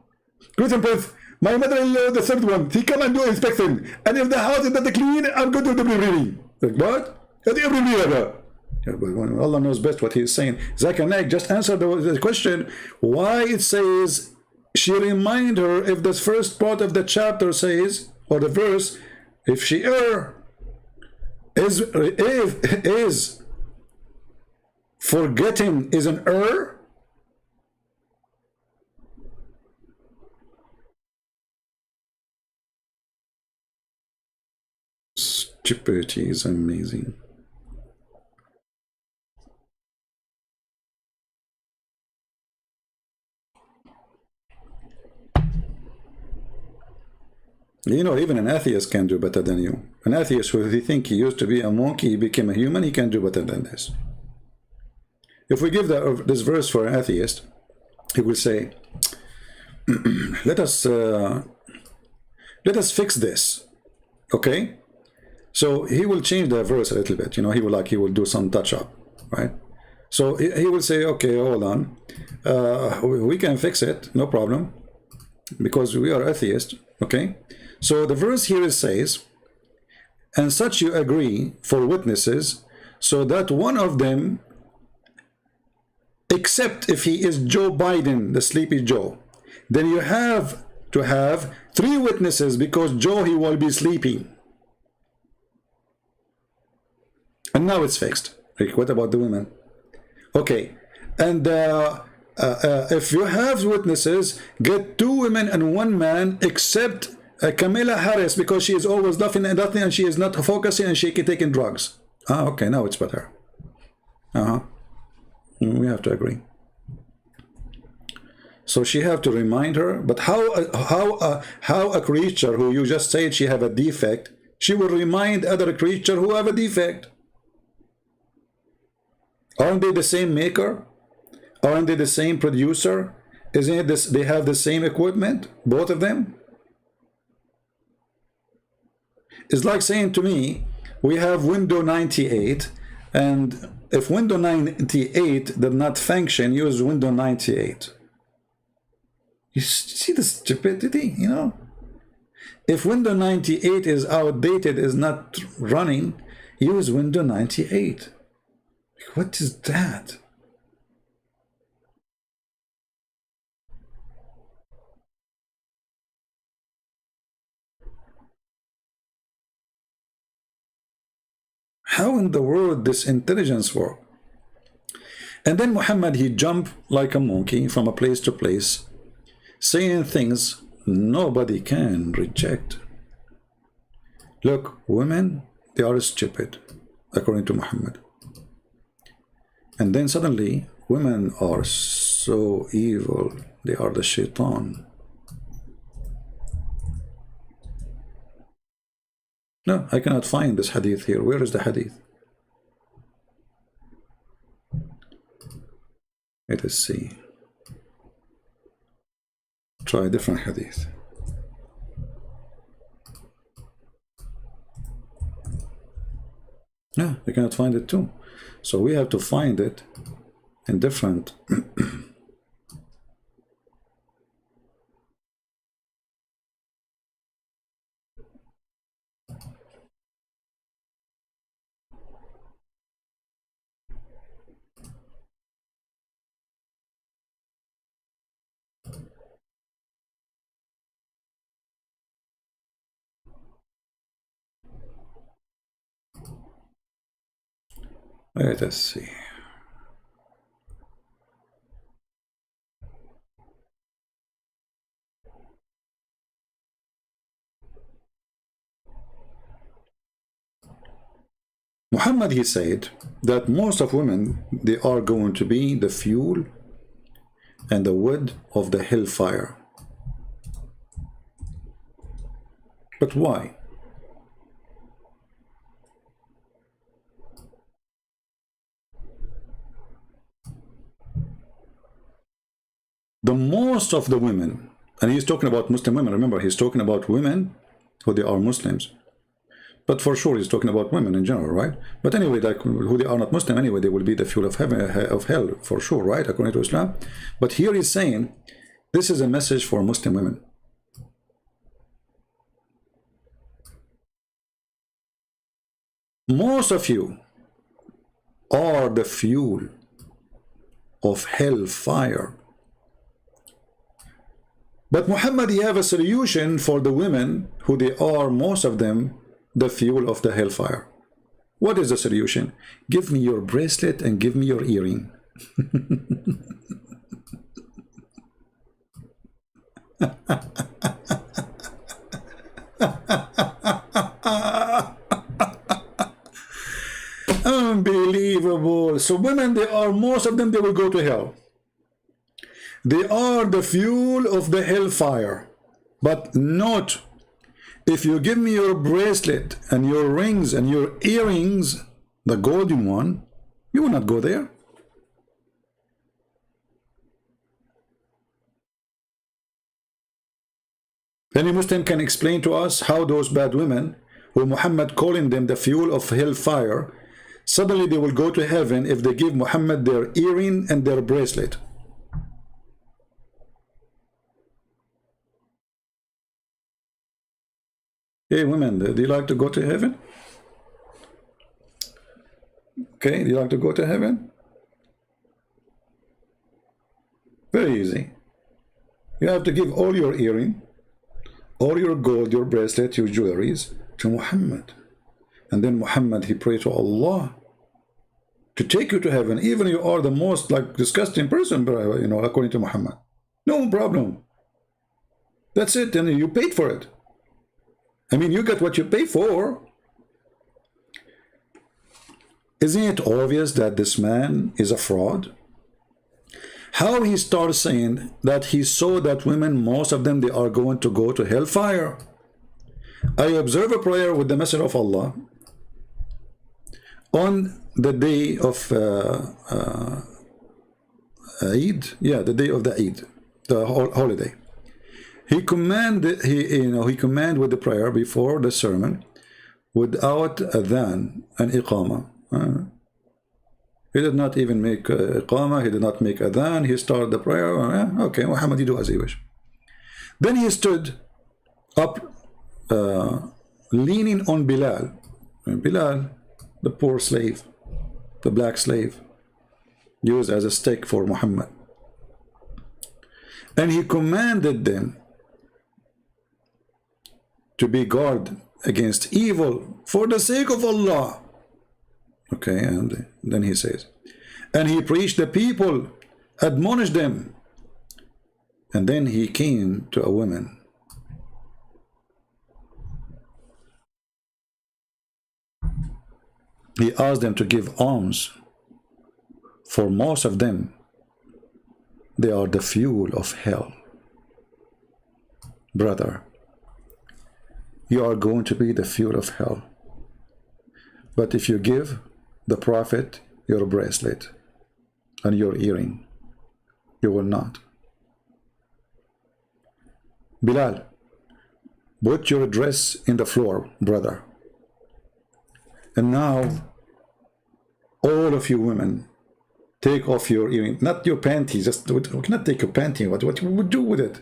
Christian Prince, my mother-in-law, the third one, he come and do inspection. And if the house is not clean, I'm going to do the reading. Like, what? Allah knows best what he is saying. Zakir Naik, just answer the question. Why it says she remind her if the first part of the chapter says, or the verse, if she is forgetting is an Stupidity is amazing. You know, even an atheist can do better than you. An atheist who he think he used to be a monkey, he became a human, he can do better than this. If we give this verse for an atheist, he will say, let us fix this. Okay? So he will change the verse a little bit. You know, he will do some touch up, right? So he will say, okay, hold on. We can fix it, no problem, because we are atheists. Okay? So the verse here says, and such you agree for witnesses, so that one of them, except if he is Joe Biden, the sleepy Joe, then you have to have 3 witnesses because Joe, he will be sleeping. And now it's fixed. Like, what about the women? Okay, and if you have witnesses, get 2 women and 1 man, except Kamala Harris, because she is always laughing and nothing, and she is not focusing, and she can taking drugs. Ah, okay, now it's better. We have to agree. So she have to remind her, but how a creature who you just said she have a defect, she will remind other creature who have a defect? Aren't they the same maker? Aren't they the same producer? Isn't it this? They have the same equipment, both of them. It's like saying to me, we have Windows 98, and if Windows 98 did not function, use Windows 98. You see the stupidity, you know? If Windows 98 is outdated, is not running, use Windows 98. What is that? How in the world this intelligence work? And then Muhammad, he jumped like a monkey from a place to place, saying things nobody can reject. Look, women, they are stupid, according to Muhammad. And then suddenly, women are so evil. They are the shaitan. No, I cannot find this hadith here. Where is the hadith? Let us see. Try a different hadith. No, you cannot find it too. So we have to find it in different. Let us see. Muhammad, he said that most of women, they are going to be the fuel and the wood of the hellfire. But why? The most of the women, and he's talking about Muslim women, remember, he's talking about women who they are Muslims. But for sure, he's talking about women in general, right? But anyway, like who they are not Muslim, anyway, they will be the fuel of heaven, of hell, for sure, right? According to Islam. But here he's saying, this is a message for Muslim women. Most of you are the fuel of hellfire. But Muhammad, he have a solution for the women who they are, most of them, the fuel of the hellfire. What is the solution? Give me your bracelet and give me your earring. Unbelievable. So women, they are, most of them, they will go to hell. They are the fuel of the hellfire. But not if you give me your bracelet and your rings and your earrings, the golden one, you will not go there. Any Muslim can explain to us how those bad women, who Muhammad calling them the fuel of hellfire, suddenly they will go to heaven if they give Muhammad their earring and their bracelet. Hey women, do you like to go to heaven? Okay, do you like to go to heaven? Very easy. You have to give all your earring, all your gold, your bracelet, your jewelries to Muhammad. And then Muhammad, he prayed to Allah to take you to heaven, even you are the most like disgusting person, you know, according to Muhammad. No problem. That's it, and you paid for it. I mean, you get what you pay for. Isn't it obvious that this man is a fraud? How he starts saying that he saw that women, most of them, they are going to go to hellfire. I observe a prayer with the Messenger of Allah on the day of Eid. Yeah, the day of the Eid, the holiday. He commanded, he commanded with the prayer before the sermon, without adhan and iqama. He did not even make iqamah, he did not make adhan, he started the prayer. Okay, Muhammad, you do as you wish. Then he stood up, leaning on Bilal. And Bilal, the poor slave, the black slave, used as a stake for Muhammad. And he commanded them to be guard against evil for the sake of Allah. Okay, and then he says, and he preached the people, admonished them. And then he came to a woman. He asked them to give alms. For most of them, they are the fuel of hell. Brother, you are going to be the fuel of hell. But if you give the Prophet your bracelet and your earring, you will not. Bilal, put your dress in the floor, brother. And now, all of you women, take off your earring, not your panties. Just we cannot take your panty. What you would do with it?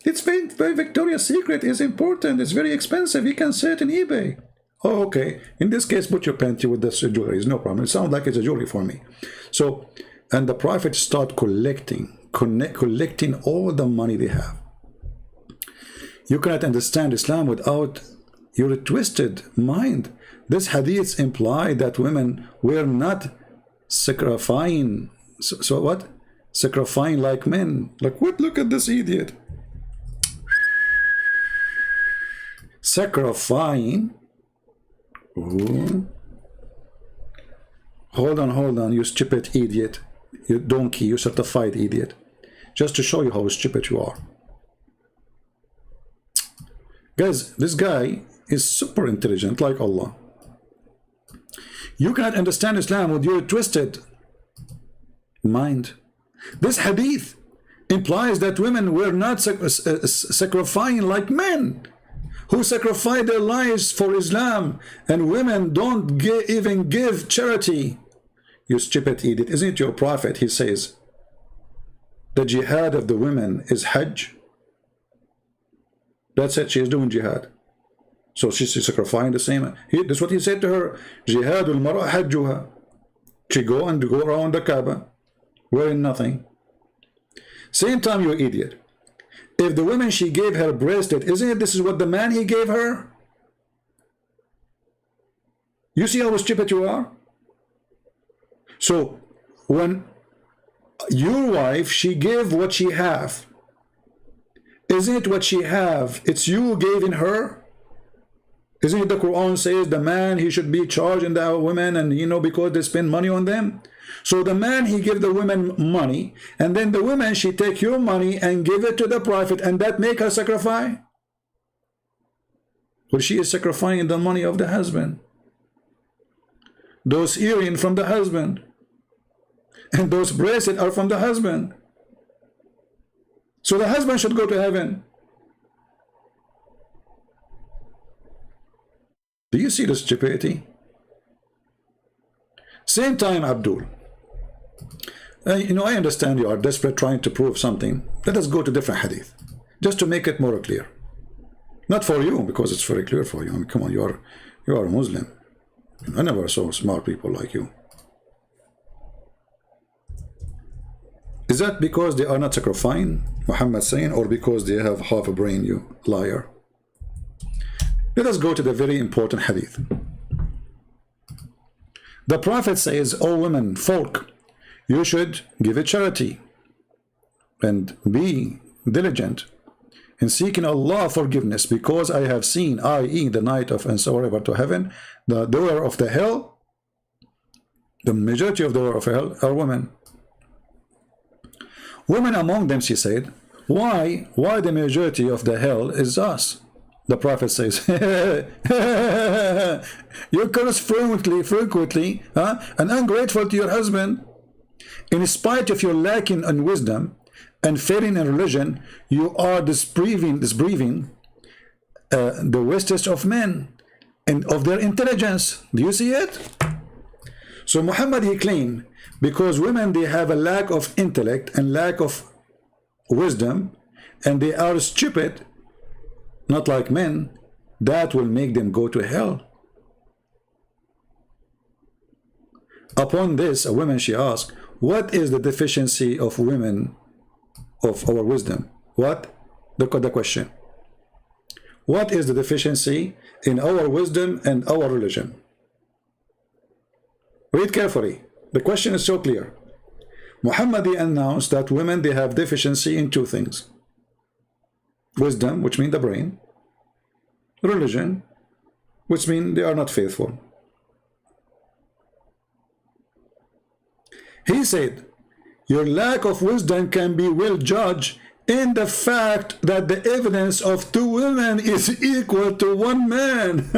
It's very Victoria's Secret is important. It's very expensive. You can sell it in eBay. Oh, okay. In this case, put your panty with this jewelry. It's no problem. It sounds like it's a jewelry for me. So, and the Prophet start collecting all the money they have. You cannot understand Islam without your twisted mind. This hadiths imply that women were not sacrificing. So what? Sacrificing like men. Like what? Look at this idiot. Sacrificing. Ooh. Hold on, you stupid idiot. You donkey, you certified idiot. Just to show you how stupid you are. Guys, this guy is super intelligent like Allah. You cannot understand Islam with your twisted mind. This hadith implies that women were not sacrificing like men who sacrifice their lives for Islam, and women don't even give charity. You stupid idiot. Isn't it your Prophet? He says the jihad of the women is Hajj. That's it. She is doing jihad. So she's sacrificing the same. That's what he said to her. Jihadul mar'a hajjuha. She go around the Kaaba wearing nothing. Same time, you idiot. If the woman she gave her bracelet, isn't it this is what the man he gave her? You see how stupid you are? So when your wife, she gave what she have. Isn't it what she have? It's you gave in her. Isn't it the Quran says the man he should be charging the women, and you know, because they spend money on them. So the man he give the women money, and then the woman she take your money and give it to the Prophet, and that make her sacrifice. Well, she is sacrificing the money of the husband. Those earrings from the husband, and those bracelets are from the husband. So the husband should go to heaven. Do you see the stupidity? Same time, Abdul. You know, I understand you are desperate trying to prove something. Let us go to different hadith, just to make it more clear. Not for you, because it's very clear for you. I mean, come on, you are a Muslim. I never saw smart people like you. Is that because they are not sacrificing, Muhammad saying, or because they have half a brain, you liar? Let us go to the very important hadith. The Prophet says, "O women, folk, you should give a charity and be diligent in seeking Allah forgiveness, because I have seen, i.e. the night of and so ever to heaven, the door of the hell, the majority of the door of hell are women. Women among them," she said, why the majority of the hell is us? The Prophet says, you curse frequently, and ungrateful to your husband. In spite of your lacking in wisdom and failing in religion, you are disbelieving the wisest of men and of their intelligence. Do you see it? So Muhammad, he claimed, because women, they have a lack of intellect and lack of wisdom, and they are stupid, not like men, that will make them go to hell. Upon this, a woman, she asked, what is the deficiency of women of our wisdom? What? The question. What is the deficiency in our wisdom and our religion? Read carefully. The question is so clear. Muhammad announced that women, they have deficiency in two things. Wisdom, which means the brain. Religion, which means they are not faithful. He said, your lack of wisdom can be well judged in the fact that the evidence of two women is equal to one man.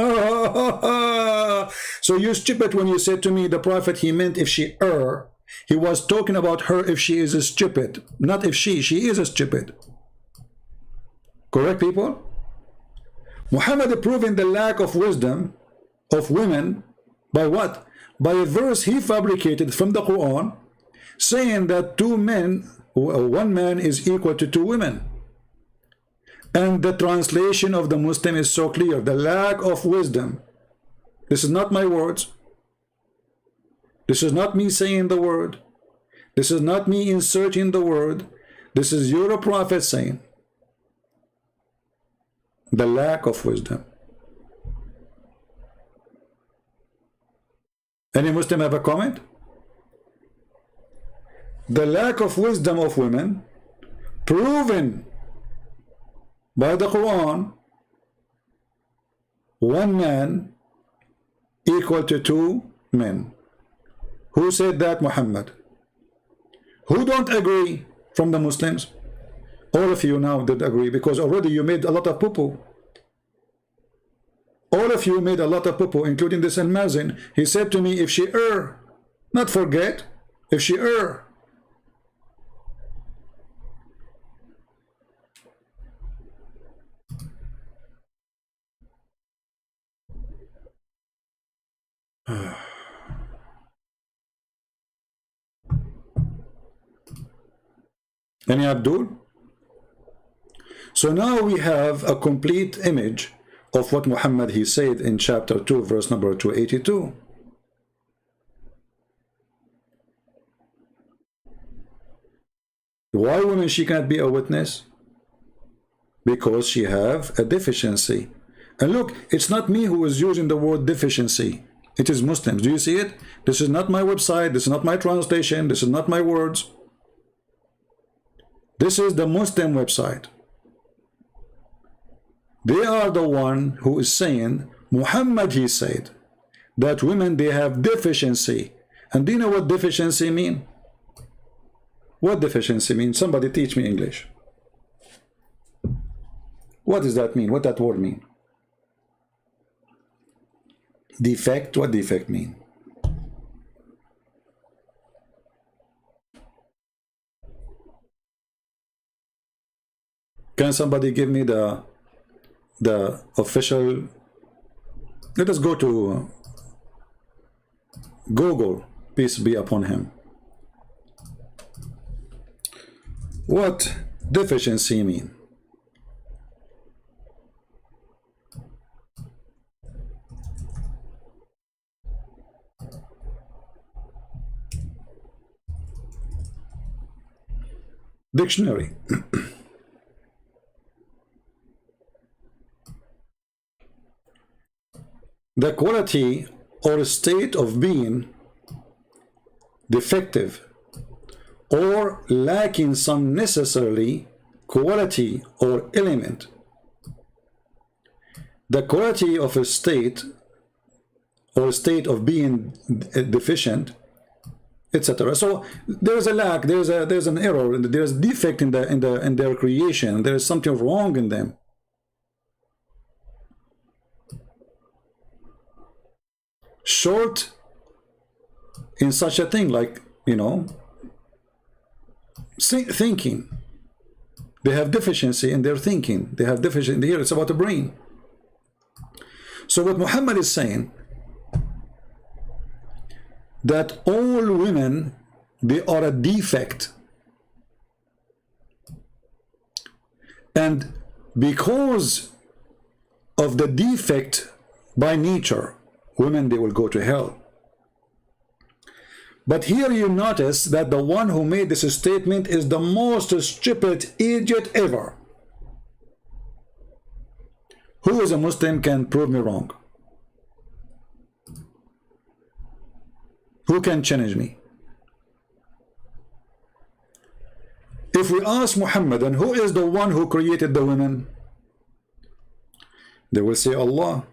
So you're stupid when you said to me the prophet, he meant if she err. He was talking about her if she is a stupid, not if she is a stupid. Correct, people? Muhammad proving the lack of wisdom of women by what? By a verse he fabricated from the Quran, saying that one man is equal to two women. And the translation of the Muslim is so clear. The lack of wisdom. This is not my words. This is not me saying the word. This is not me inserting the word. This is your prophet saying. The lack of wisdom. Any Muslim have a comment? The lack of wisdom of women proven by the Quran, one man equal to two men. Who said that? Muhammad. Who don't agree from the Muslims? All of you now did agree, because already you made a lot of poo-poo. All of you made a lot of poo-poo, including this and Mazin. He said to me, if she err, not forget, if she err. Any Abdul? So now we have a complete image of what Muhammad he said in chapter 2, verse number 282. Why women she cannot be a witness? Because she have a deficiency. And look, it's not me who is using the word deficiency. It is Muslims. Do you see it? This is not my website. This is not my translation. This is not my words. This is the Muslim website. They are the one who is saying, Muhammad he said, that women they have deficiency. And do you know what deficiency mean? What deficiency mean? Somebody teach me English. What does that mean? What that word mean? Defect? What defect mean? Can somebody give me the official? Let us go to Google, peace be upon him. What deficiency mean? Dictionary. The quality or state of being defective or lacking some necessarily quality or element. The quality of a state or state of being deficient, etc. So there's a lack, there's an error, there's a defect in their creation, there is something wrong in them. Short in such a thing like, you know, thinking. They have deficiency in their thinking. They have deficiency here. It's about the brain. So what Muhammad is saying, that all women, they are a defect. And because of the defect by nature, women, they will go to hell. But here you notice that the one who made this statement is the most stupid idiot ever. Who is a Muslim can prove me wrong? Who can challenge me? If we ask Muhammad, and who is the one who created the women? They will say Allah.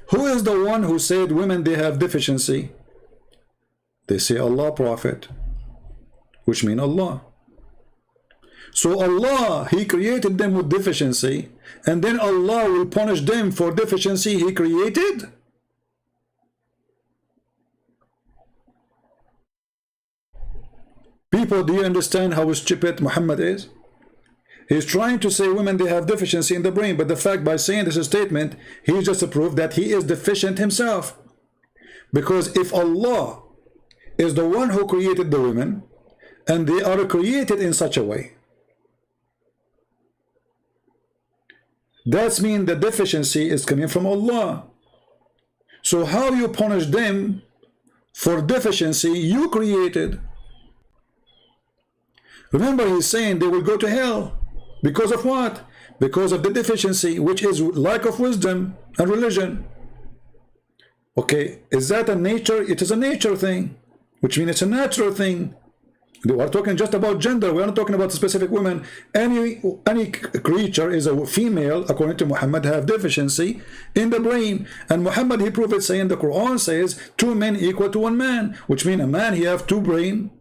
Who is the one who said women, they have deficiency? They say Allah, Prophet, which mean Allah. So Allah, He created them with deficiency, and then Allah will punish them for deficiency He created? People, do you understand how stupid Muhammad is? He's trying to say women, they have deficiency in the brain, but the fact by saying this statement, he just proved that he is deficient himself. Because if Allah is the one who created the women, and they are created in such a way, that means the deficiency is coming from Allah. So how you punish them for deficiency you created? Remember, he's saying they will go to hell. Because of what? Because of the deficiency, which is lack of wisdom and religion. Okay, is that a nature? It is a nature thing, which means it's a natural thing. We are talking just about gender. We are not talking about specific women. Any creature is a female, according to Muhammad, have deficiency in the brain. And Muhammad, he proved it, saying the Quran says 2 men equal to 1 man, which means a man, he have 2 brain,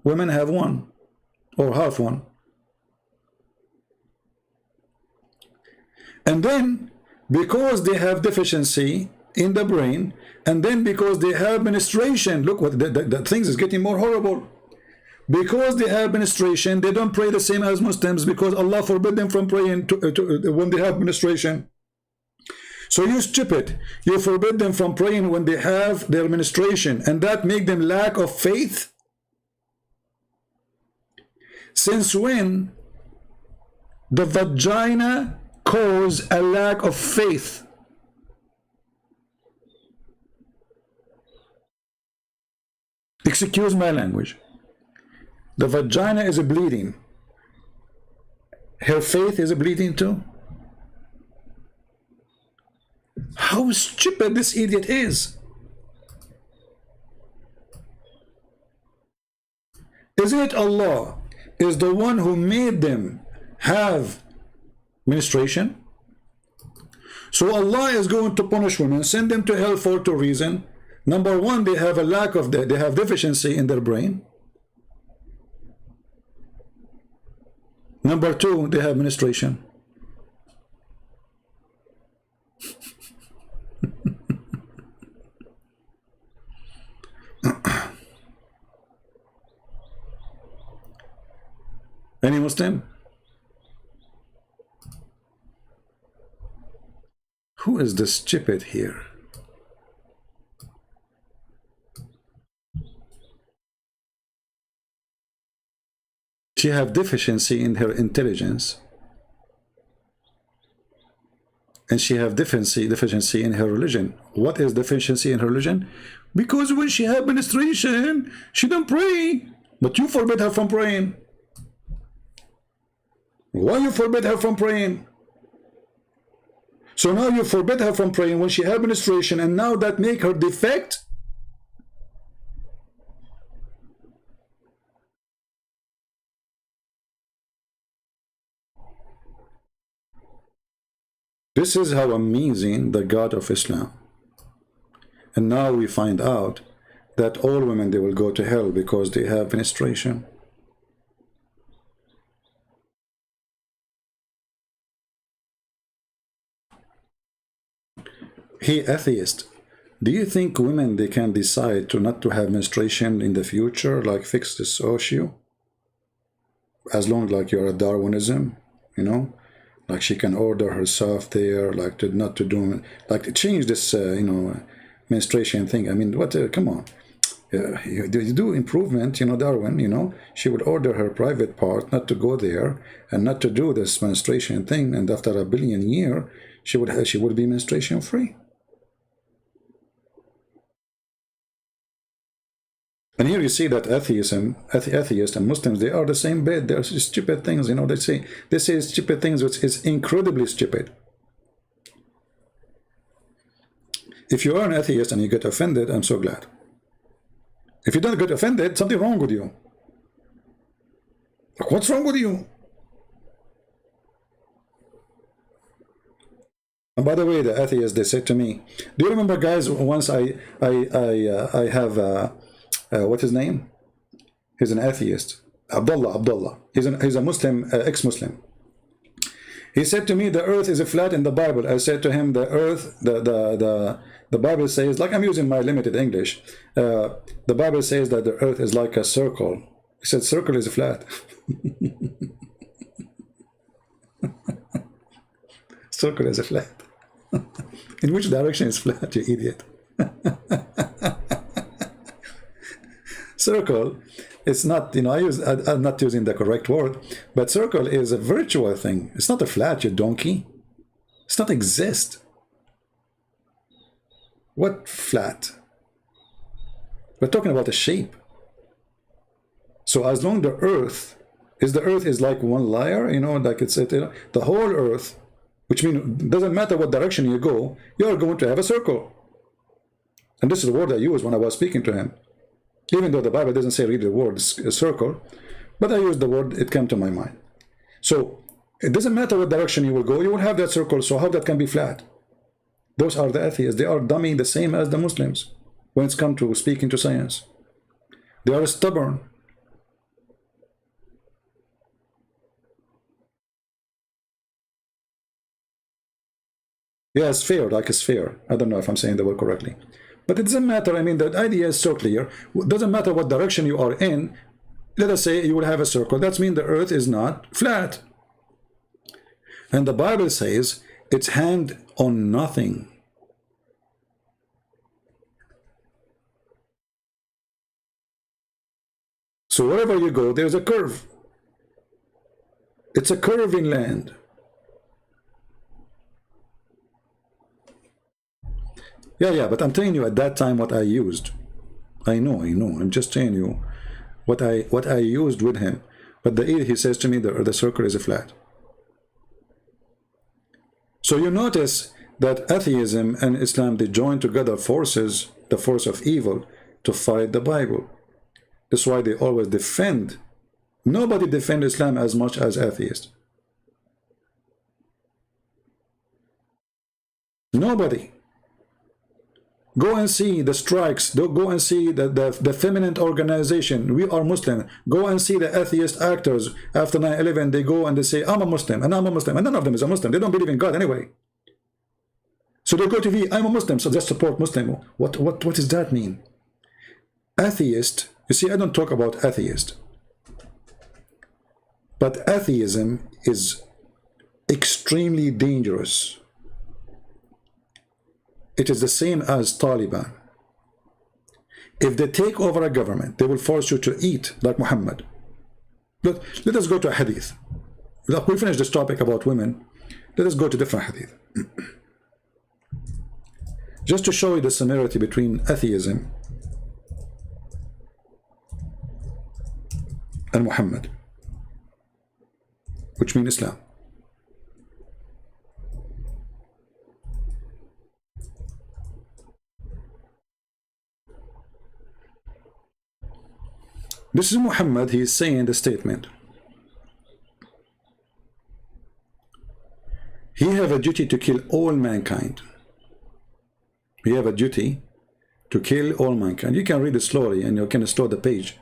women have 1 or half 1. And then because they have deficiency in the brain, and then because they have menstruation, look what the things is getting more horrible. Because they have menstruation, they don't pray the same as Muslims, because Allah forbid them from praying when they have menstruation. So you stupid, you forbid them from praying when they have their menstruation, and that make them lack of faith? Since when the vagina cause a lack of faith? Excuse my language. The vagina is bleeding. Her faith is bleeding too. How stupid this idiot is. Isn't it Allah is the one who made them have menstruation? So Allah is going to punish women, send them to hell for 2 reasons. Number 1, they have a lack of they have deficiency in their brain. Number 2, they have menstruation. Any Muslim? Who is the stupid here? She have deficiency in her intelligence, and she have deficiency in her religion. What is deficiency in her religion? Because when she have menstruation, she don't pray, but you forbid her from praying. Why you forbid her from praying? So now you forbid her from praying when she have menstruation, and now that make her defect? This is how amazing the God of Islam. And now we find out that all women, they will go to hell because they have menstruation. Hey, atheist, do you think women, they can decide to not to have menstruation in the future, like fix this issue? As long like you're a Darwinism, you know? Like she can order herself there, like to not to do, like to change this, you know, menstruation thing. I mean, what? Come on. You do improvement, you know, Darwin, you know, she would order her private part not to go there and not to do this menstruation thing, and after 1 billion years, she would be menstruation free. And here you see that atheists and Muslims, they are the same bed. They are stupid things, you know. They say stupid things, which is incredibly stupid. If you are an atheist and you get offended, I'm so glad. If you don't get offended, something wrong with you. Like, what's wrong with you? And by the way, the atheists, they said to me, do you remember, guys, once I have what's his name? He's an atheist. Abdullah. He's a Muslim, ex-Muslim. He said to me, the earth is flat in the Bible. I said to him, the earth, the Bible says, like I'm using my limited English, the Bible says that the earth is like a circle. He said, circle is flat. Circle is flat. In which direction is flat, you idiot? Circle, it's not, you know, I'm not using the correct word, but circle is a virtual thing. It's not a flat, you donkey. It's not exist. What flat? We're talking about a shape. So as long the earth is like one layer, you know, like it's, you know, the whole earth, which means it doesn't matter what direction you go, you're going to have a circle. And this is the word I used when I was speaking to him. Even though the Bible doesn't say really the word circle, but I used the word, it came to my mind. So it doesn't matter what direction you will go, you will have that circle. So how that can be flat? Those are the atheists. They are dummy, the same as the Muslims when it's come to speaking to science. They are stubborn. Yeah, sphere, like a sphere. I don't know if I'm saying the word correctly. But it doesn't matter. I mean, the idea is so clear. It doesn't matter what direction you are in. Let us say you will have a circle. That means the earth is not flat. And the Bible says it's hanged on nothing. So wherever you go, there's a curve. It's a curve in land. Yeah, but I'm telling you at that time what I used. I know. I'm just telling you what I used with him. But he says to me the circle is a flat. So you notice that atheism and Islam, they join together forces, the force of evil, to fight the Bible. That's why they always defend. Nobody defends Islam as much as atheists. Nobody. Go and see the strikes. Go and see the feminine organization. We are Muslim. Go and see the atheist actors. After 9/11, they go and they say, I'm a Muslim, and I'm a Muslim. And none of them is a Muslim. They don't believe in God anyway. So they go to me, I'm a Muslim, so just support Muslim. What does that mean? Atheist, you see, I don't talk about atheist. But atheism is extremely dangerous. It is the same as Taliban. If they take over a government, they will force you to eat like Muhammad. Let us go to a hadith. We finish this topic about women. Let us go to different hadith. Just to show you the similarity between atheism and Muhammad, which means Islam. This is Muhammad. He is saying the statement. He have a duty to kill all mankind. He have a duty to kill all mankind. You can read it slowly and you can slow the page.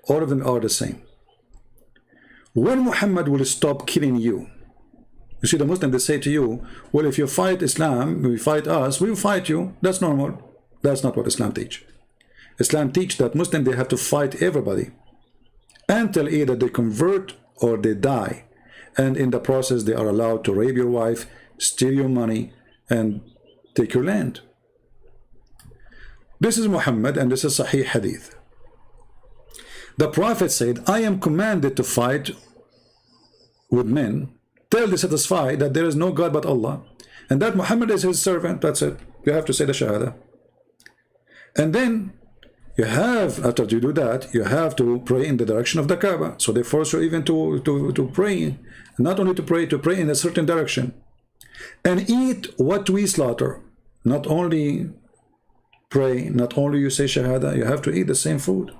All of them are the same. When Muhammad will stop killing you? You see, the Muslim, they say to you, well, if you fight Islam, we fight us, we will fight you. That's normal. That's not what Islam teach. Islam teach that Muslim, they have to fight everybody until either they convert or they die. And in the process, they are allowed to rape your wife, steal your money, and take your land. This is Muhammad, and this is Sahih Hadith. The Prophet said, I am commanded to fight with men till they satisfy that there is no God but Allah, and that Muhammad is his servant. That's it. You have to say the Shahada. And then you have, after you do that, you have to pray in the direction of the Kaaba. So they force you even to pray, not only to pray in a certain direction. And eat what we slaughter. Not only pray, not only you say Shahada, you have to eat the same food.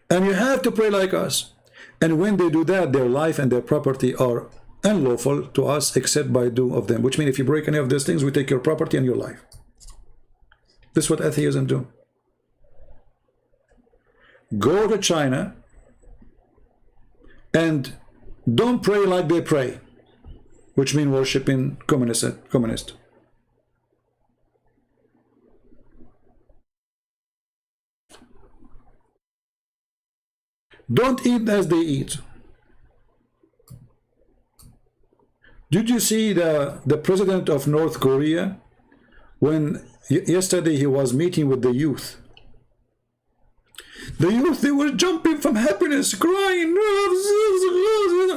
And you have to pray like us. And when they do that, their life and their property are unlawful to us except by due of them. Which means if you break any of these things, we take your property and your life. This is what atheism do. Go to China and don't pray like they pray, which means worshiping communist. Don't eat as they eat. Did you see the president of North Korea when yesterday he was meeting with the youth? The youth, they were jumping from happiness, crying.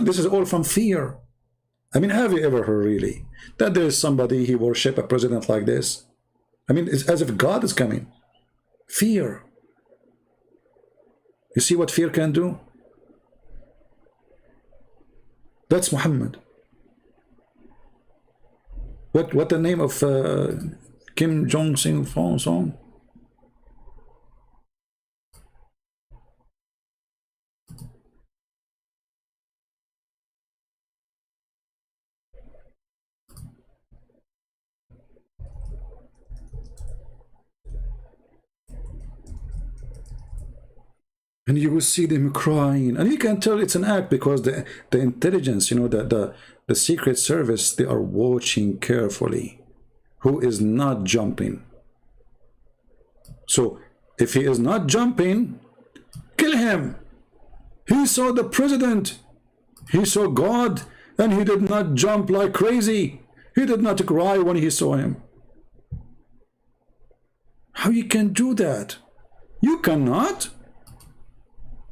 This is all from fear. I mean, have you ever heard really that there is somebody he worship a president like this? I mean, it's as if God is coming. Fear. You see what fear can do? That's Muhammad. What the name of Kim Jong-sing song? And you will see them crying, and you can tell it's an act because the intelligence, you know, the secret service, they are watching carefully who is not jumping. So if he is not jumping, kill him. He saw the president, he saw God, and he did not jump like crazy. He did not cry when he saw him. How you can do that? You cannot.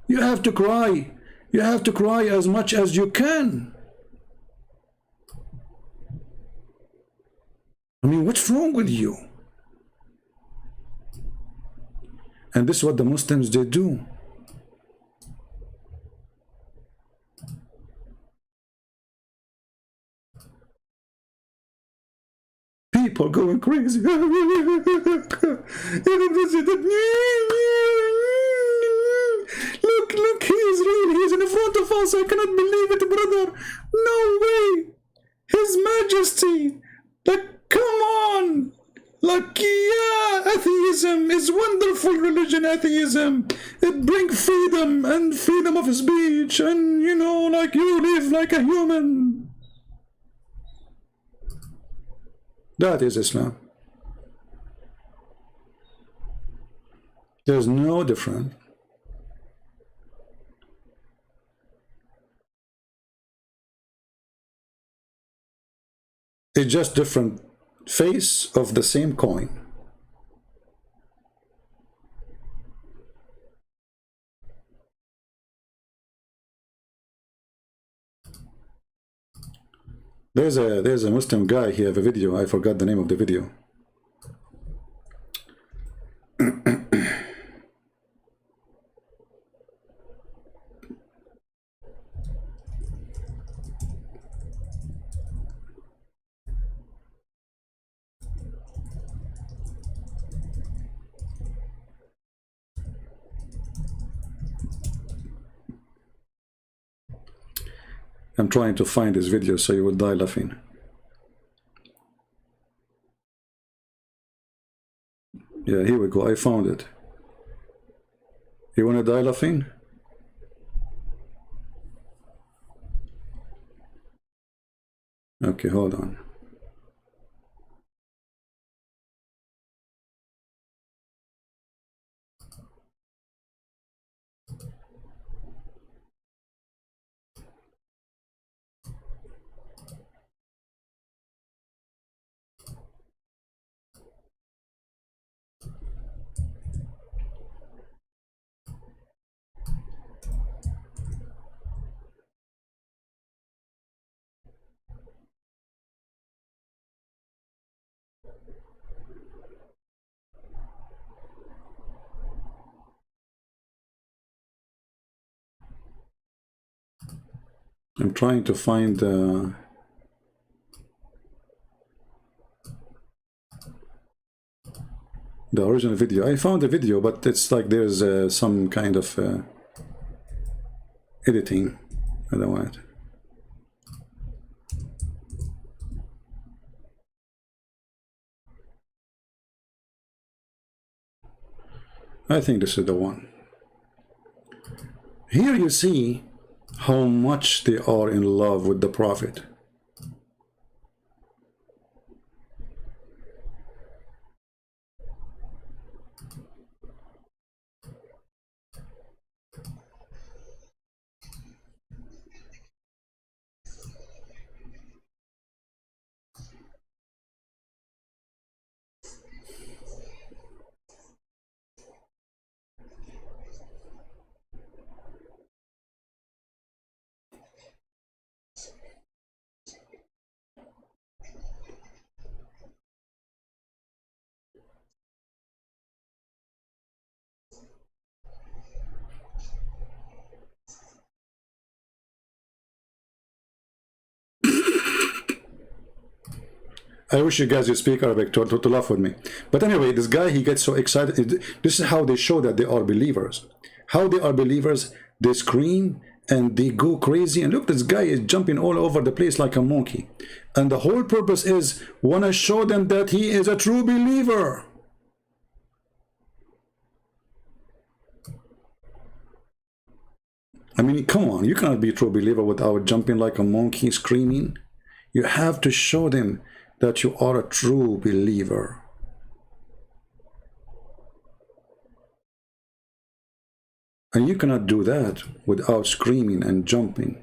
You have to cry. You have to cry as much as you can. I mean, what's wrong with you? And this is what the Muslims, they do. People going crazy. Look, he is real. He is in front of us. I cannot believe it, brother. No way. His Majesty. Like, come on. Like, yeah, atheism is wonderful religion, atheism. It brings freedom and freedom of speech, and, you know, like, you live like a human. That is Islam. There's no difference. It's just different face of the same coin. There's a Muslim guy. He have a video. I forgot the name of the video. I'm trying to find this video so you will die laughing. Yeah, here we go. I found it. You want to die laughing? Okay, hold on. I'm trying to find the original video. I found the video, but it's like there's some kind of editing. I don't want it. I think this is the one. Here you see how much they are in love with the Prophet. I wish you guys would speak Arabic to laugh with me. But anyway, this guy, he gets so excited. This is how they show that they are believers. How they are believers, they scream and they go crazy. And look, this guy is jumping all over the place like a monkey. And the whole purpose is, want to show them that he is a true believer. I mean, come on, you cannot be a true believer without jumping like a monkey, screaming. You have to show them that you are a true believer. And you cannot do that without screaming and jumping.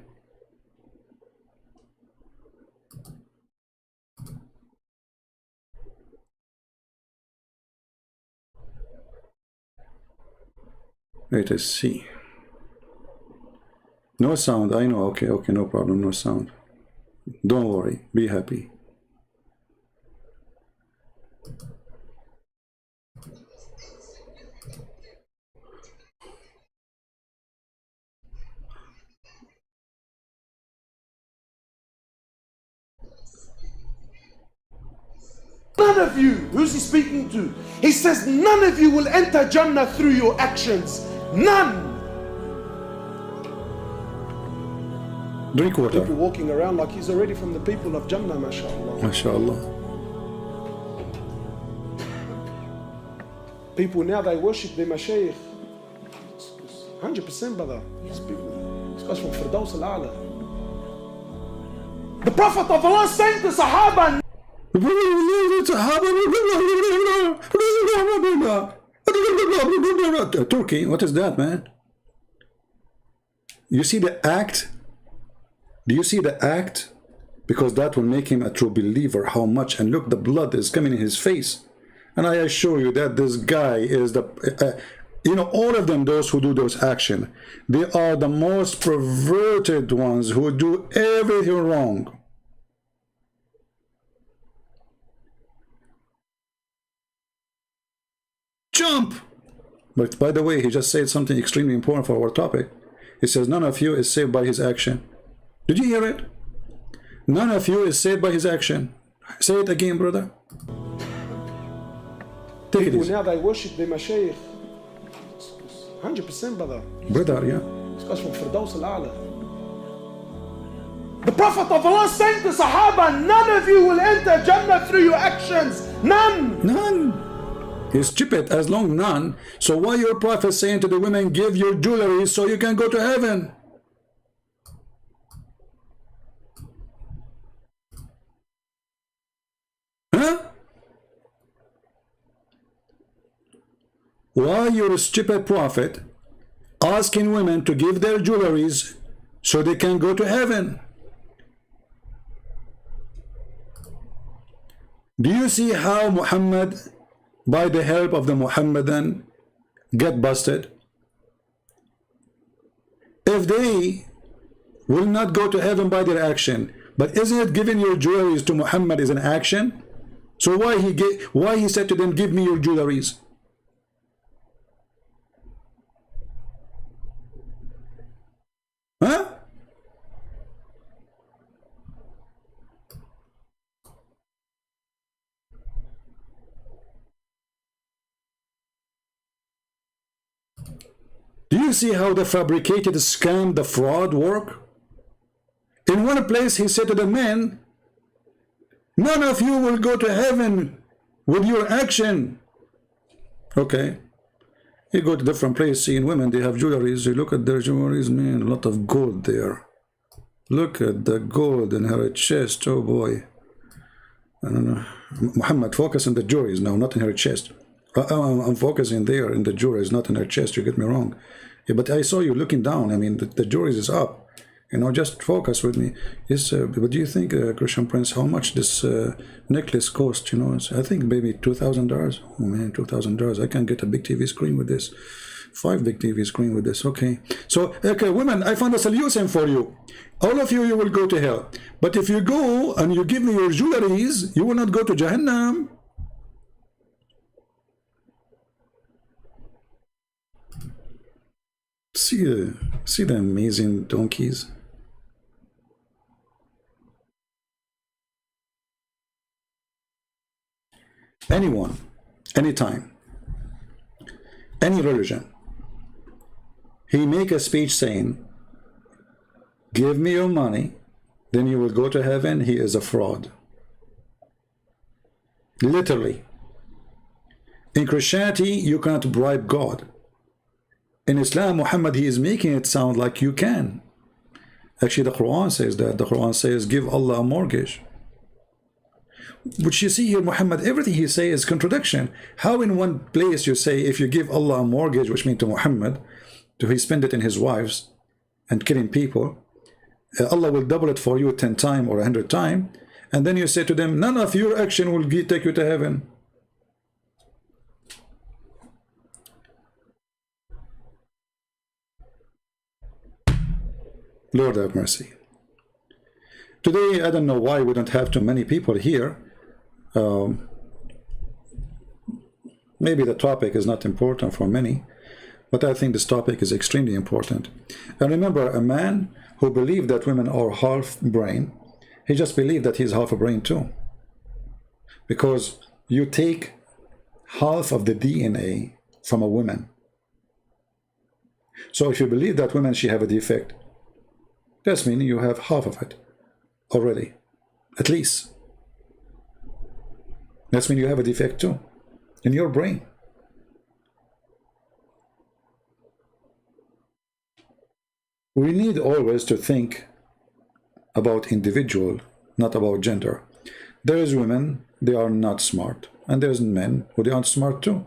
Let us see. No sound, I know. Okay, no problem, no sound. Don't worry, be happy. None of you, who's he speaking to? He says, none of you will enter Jannah through your actions. None. Drink water. People walking around like he's already from the people of Jannah, mashallah. MashaAllah. People now, they worship their mashayikh. 100%, brother. These people, this guy's from Firdaus al-A'la. The Prophet of Allah saying to Sahaba, Turkey, what is that, man? You see the act? Do you see the act? Because that will make him a true believer. How much? And look, the blood is coming in his face. And I assure you that this guy is the you know, all of them, those who do those actions, they are the most perverted ones who do everything wrong. Jump! But by the way, he just said something extremely important for our topic. He says, none of you is saved by his action. Did you hear it? None of you is saved by his action. Say it again, brother. Take it easy. Now they worship their mashayikh. 100%, brother. Brother, yeah. This guy's from Firdaus al-A'la. The Prophet of Allah saying to Sahaba, none of you will enter Jannah through your actions. None. None. He's stupid, as long none. So why your Prophet saying to the women, give your jewelry so you can go to heaven? Huh? Why your stupid Prophet asking women to give their jewelries so they can go to heaven? Do you see how Muhammad, by the help of the Muhammadan, get busted? If they will not go to heaven by their action, but isn't it giving your jewelries to Muhammad is an action? So why he said to them, give me your jewelries? Huh? Do you see how the fabricated scam, the fraud work? In one place he said to the men, none of you will go to heaven with your action. Okay. You go to different places, seeing women, they have jewelries. You look at their jewelries, man, a lot of gold there. Look at the gold in her chest. Oh boy. I don't know. Muhammad, focus on the jewelries now, not in her chest. I'm focusing there in the jewelries, not in her chest. You get me wrong. Yeah, but I saw you looking down. I mean, the jewelries is up. You know, just focus with me. Yes, but do you think, Christian Prince, how much this necklace cost? You know, I think maybe $2,000. Oh man, $2,000. I can get a big TV screen with this. 5 big TV screen with this. Okay. So, okay, women, I found a solution for you. All of you, you will go to hell. But if you go and you give me your jewelries, you will not go to Jahannam. See the amazing donkeys. Anyone, anytime, any religion, he make a speech saying, give me your money, then you will go to heaven. He is a fraud. Literally. In Christianity, you cannot bribe God. In Islam, Muhammad, he is making it sound like you can. Actually, the Quran says that. The Quran says, give Allah a mortgage. Which you see here, Muhammad, everything he says is contradiction. How in one place you say, if you give Allah a mortgage, which means to Muhammad, to he spend it in his wives and killing people, Allah will double it for you 10 times or 100 times, and then you say to them, none of your action will take you to heaven. Lord have mercy. Today, I don't know why we don't have too many people here. Maybe the topic is not important for many, but I think this topic is extremely important. And remember, a man who believed that women are half brain, he just believed that he's half a brain too. Because you take half of the DNA from a woman. So if you believe that women, she have a defect, that's meaning you have half of it already, at least. That's mean you have a defect too in your brain. We need always to think about individual, not about gender. There is women, they are not smart, and there's men who they aren't smart too.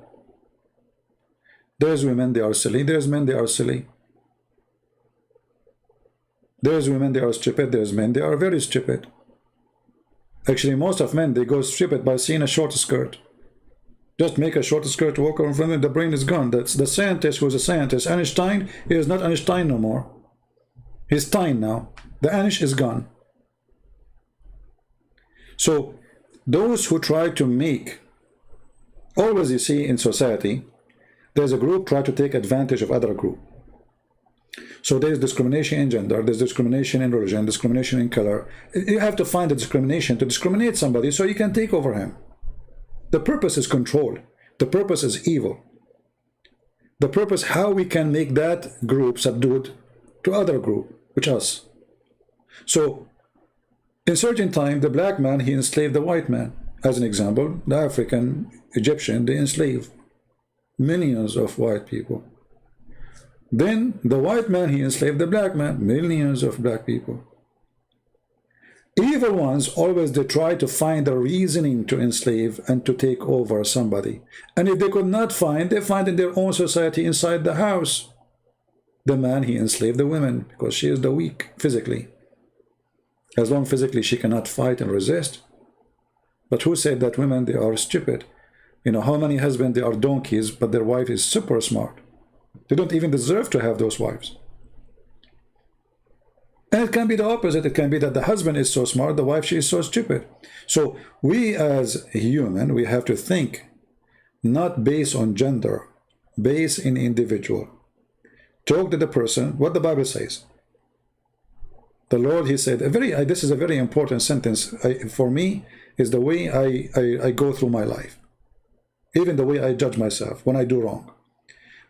There's women, they are silly. There's men, they are silly. There's women, they are stupid. There's men, they are very stupid. Actually, most of men, they go stupid by seeing a short skirt. Just make a short skirt, walk over in front of them, the brain is gone. That's the scientist who's a scientist. Einstein, he is not Einstein no more. He's Stein now. The Anish is gone. So, those who try to make, always you see in society, there's a group try to take advantage of other group. So there's discrimination in gender, there's discrimination in religion, discrimination in color. You have to find a discrimination to discriminate somebody so you can take over him. The purpose is control. The purpose is evil. The purpose how we can make that group subdued to other group, which us. So in certain time, the black man, he enslaved the white man. As an example, the African, Egyptian, they enslaved millions of white people. Then the white man, he enslaved the black man, millions of black people. Evil ones, always they try to find a reasoning to enslave and to take over somebody. And if they could not find, they find in their own society inside the house. The man, he enslaved the women because she is the weak physically. As long physically she cannot fight and resist. But who said that women, they are stupid? You know, how many husbands, they are donkeys, but their wife is super smart. They don't even deserve to have those wives. And it can be the opposite. It can be that the husband is so smart, the wife, she is so stupid. So we as human, we have to think not based on gender, based in individual. Talk to the person, what the Bible says. The Lord, he said, this is a very important sentence for me, is the way I go through my life. Even the way I judge myself when I do wrong.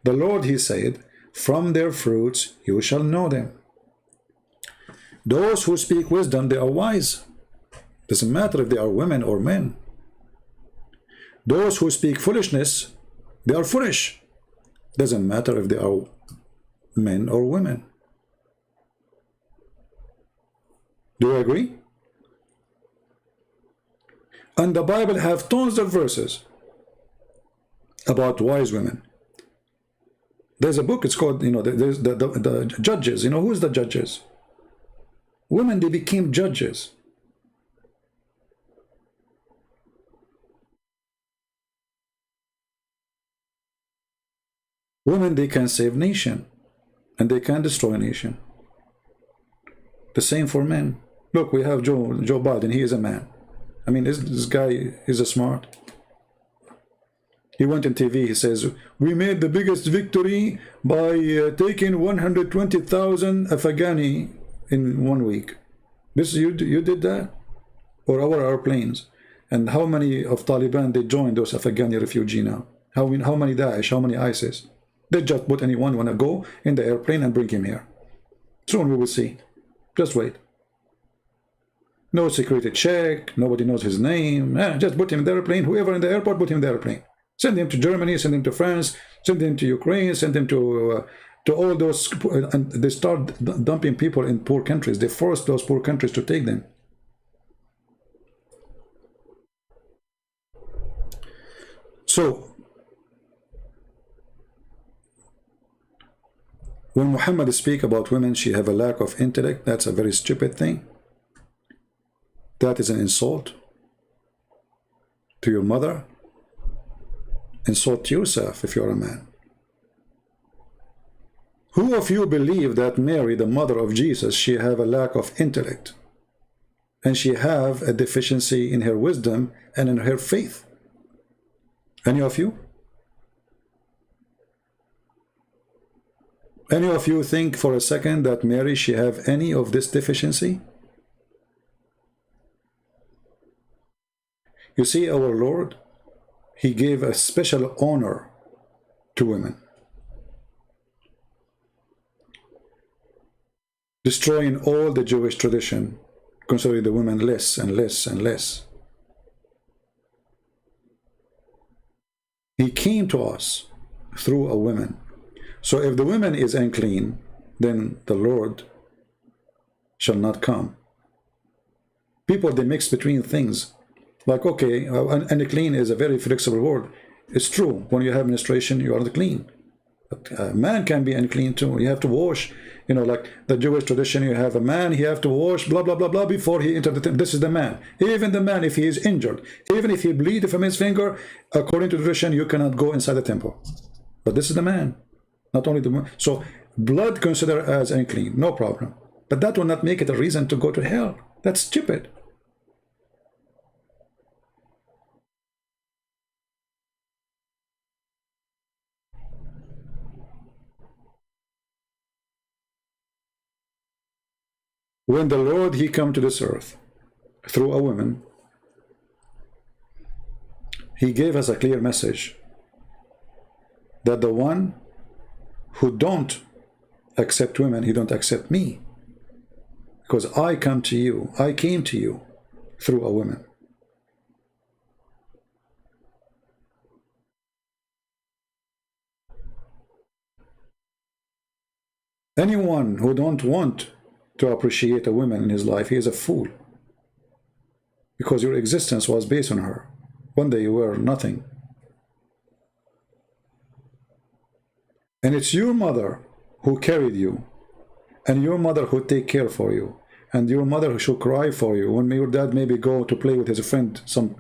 The Lord, he said, From their fruits you shall know them. Those who speak wisdom, they are wise. Doesn't matter if they are women or men. Those who speak foolishness, they are foolish. Doesn't matter if they are men or women. Do you agree? And the Bible have tons of verses about wise women. There's a book, it's called, there's the Judges. Who's the Judges? Women, they became judges. Women, they can save nation, and they can destroy a nation. The same for men. Look, we have Joe Biden. He is a man. I mean, this guy is a smart. He went on TV. He says, we made the biggest victory by taking 120,000 Afghani in 1 week. You did that? Or our airplanes? And how many of Taliban they joined those Afghani refugees now? How many Daesh? How many ISIS? They just put anyone want to go in the airplane and bring him here. Soon we will see. Just wait. No security check. Nobody knows his name. Just put him in the airplane. Whoever in the airport, put him in the airplane. Send him to Germany. Send him to France. Send him to Ukraine. Send him to all those. And they start dumping people in poor countries. They force those poor countries to take them. So, when Muhammad speak about women, she have a lack of intellect, that's a very stupid thing. That is an insult to your mother. Insult to yourself if you're a man. Who of you believe that Mary, the mother of Jesus, she have a lack of intellect? And she have a deficiency in her wisdom and in her faith? Any of you? Any of you think for a second that Mary, she have any of this deficiency? You see, our Lord, he gave a special honor to women, destroying all the Jewish tradition, considering the women less and less and less. He came to us through a woman. So if the woman is unclean, then the Lord shall not come. People, they mix between things. Like, okay, unclean is a very flexible word. It's true. When you have menstruation, you are unclean. But a man can be unclean too. You have to wash. Like the Jewish tradition, you have a man, he have to wash, blah, blah, blah, blah, before he enters the temple. This is the man. Even the man, if he is injured, even if he bleeds from his finger, according to tradition, you cannot go inside the temple. But this is the man. Not only the woman. So blood considered as unclean, no problem. But that will not make it a reason to go to hell. That's stupid. When the Lord, he come to this earth through a woman, he gave us a clear message that the one who don't accept women, he don't accept me, because I came to you through a woman. Anyone who don't want to appreciate a woman in his life, he is a fool, because your existence was based on her. One day you were nothing. And it's your mother who carried you, and your mother who take care for you, and your mother who should cry for you when your dad maybe go to play with his friend some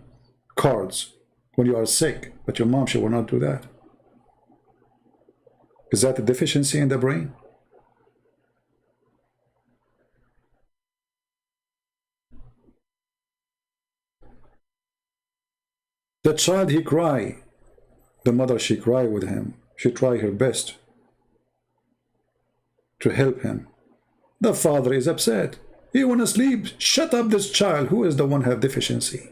cards when you are sick, but your mom, she will not do that. Is that a deficiency in the brain? The child, he cry. The mother, she cry with him. She try her best to help him. The father is upset. He want to sleep. Shut up this child. Who is the one have deficiency?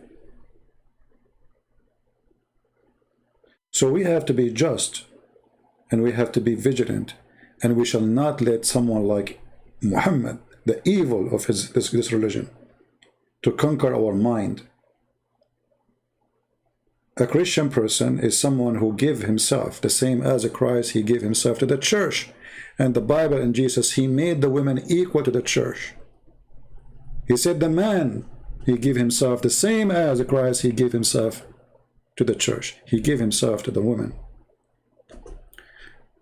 So we have to be just, and we have to be vigilant, And we shall not let someone like Muhammad, the evil of this religion, to conquer our mind. A Christian person is someone who gave himself, the same as Christ, he gave himself to the church. And the Bible and Jesus, he made the women equal to the church. He said the man, he gave himself the same as Christ, he gave himself to the church. He gave himself to the woman.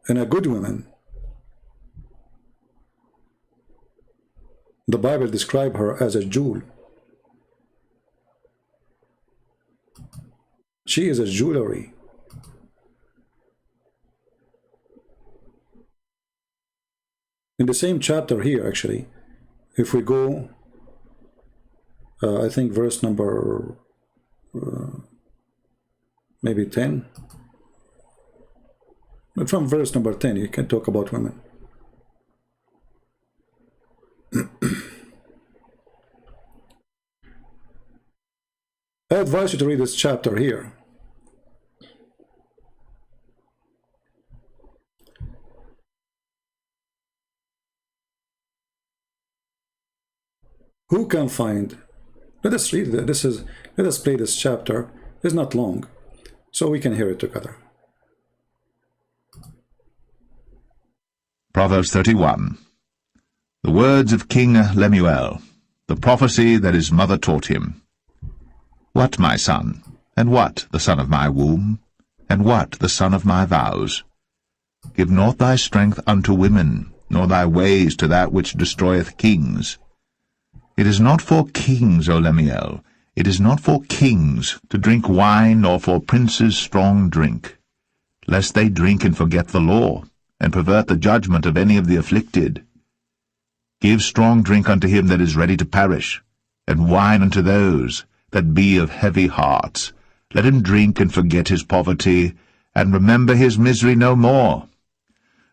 And a good woman, the Bible describes her as a jewel. She is a jewelry. In the same chapter here, actually, if we go, I think verse number maybe 10. From verse number 10, you can talk about women. I advise you to read this chapter here. Who can find? Let us read it. Let us play this chapter. It's not long, so we can hear it together. Proverbs 31. The words of King Lemuel, the prophecy that his mother taught him. What, my son, and what, the son of my womb, and what, the son of my vows? Give not thy strength unto women, nor thy ways to that which destroyeth kings. It is not for kings, O Lemuel, it is not for kings to drink wine, nor for princes strong drink, lest they drink and forget the law, and pervert the judgment of any of the afflicted. Give strong drink unto him that is ready to perish, and wine unto those that be of heavy hearts. Let him drink and forget his poverty, and remember his misery no more.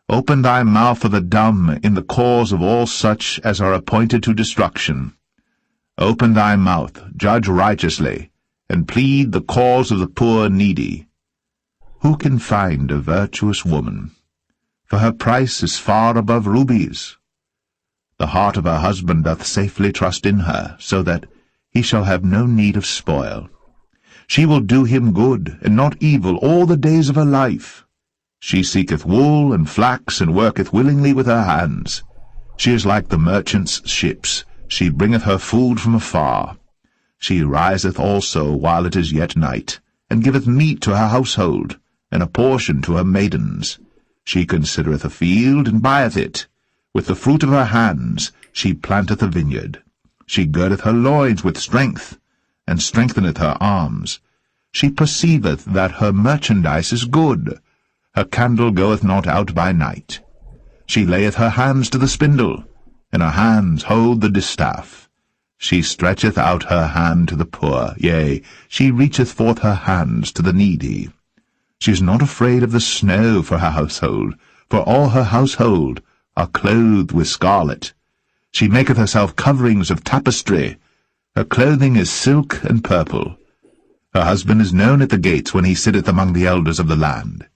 Open thy mouth for the dumb in the cause of all such as are appointed to destruction. Open thy mouth, judge righteously, and plead the cause of the poor and needy. Who can find a virtuous woman? For her price is far above rubies. The heart of her husband doth safely trust in her, so that he shall have no need of spoil. She will do him good, and not evil, all the days of her life. She seeketh wool and flax, and worketh willingly with her hands. She is like the merchant's ships. She bringeth her food from afar. She riseth also while it is yet night, and giveth meat to her household, and a portion to her maidens. She considereth a field, and buyeth it. With the fruit of her hands she planteth a vineyard. She girdeth her loins with strength, and strengtheneth her arms. She perceiveth that her merchandise is good. Her candle goeth not out by night. She layeth her hands to the spindle, and her hands hold the distaff. She stretcheth out her hand to the poor, yea, she reacheth forth her hands to the needy. She is not afraid of the snow for her household, for all her household are clothed with scarlet. She maketh herself coverings of tapestry. Her clothing is silk and purple. Her husband is known at the gates when he sitteth among the elders of the land.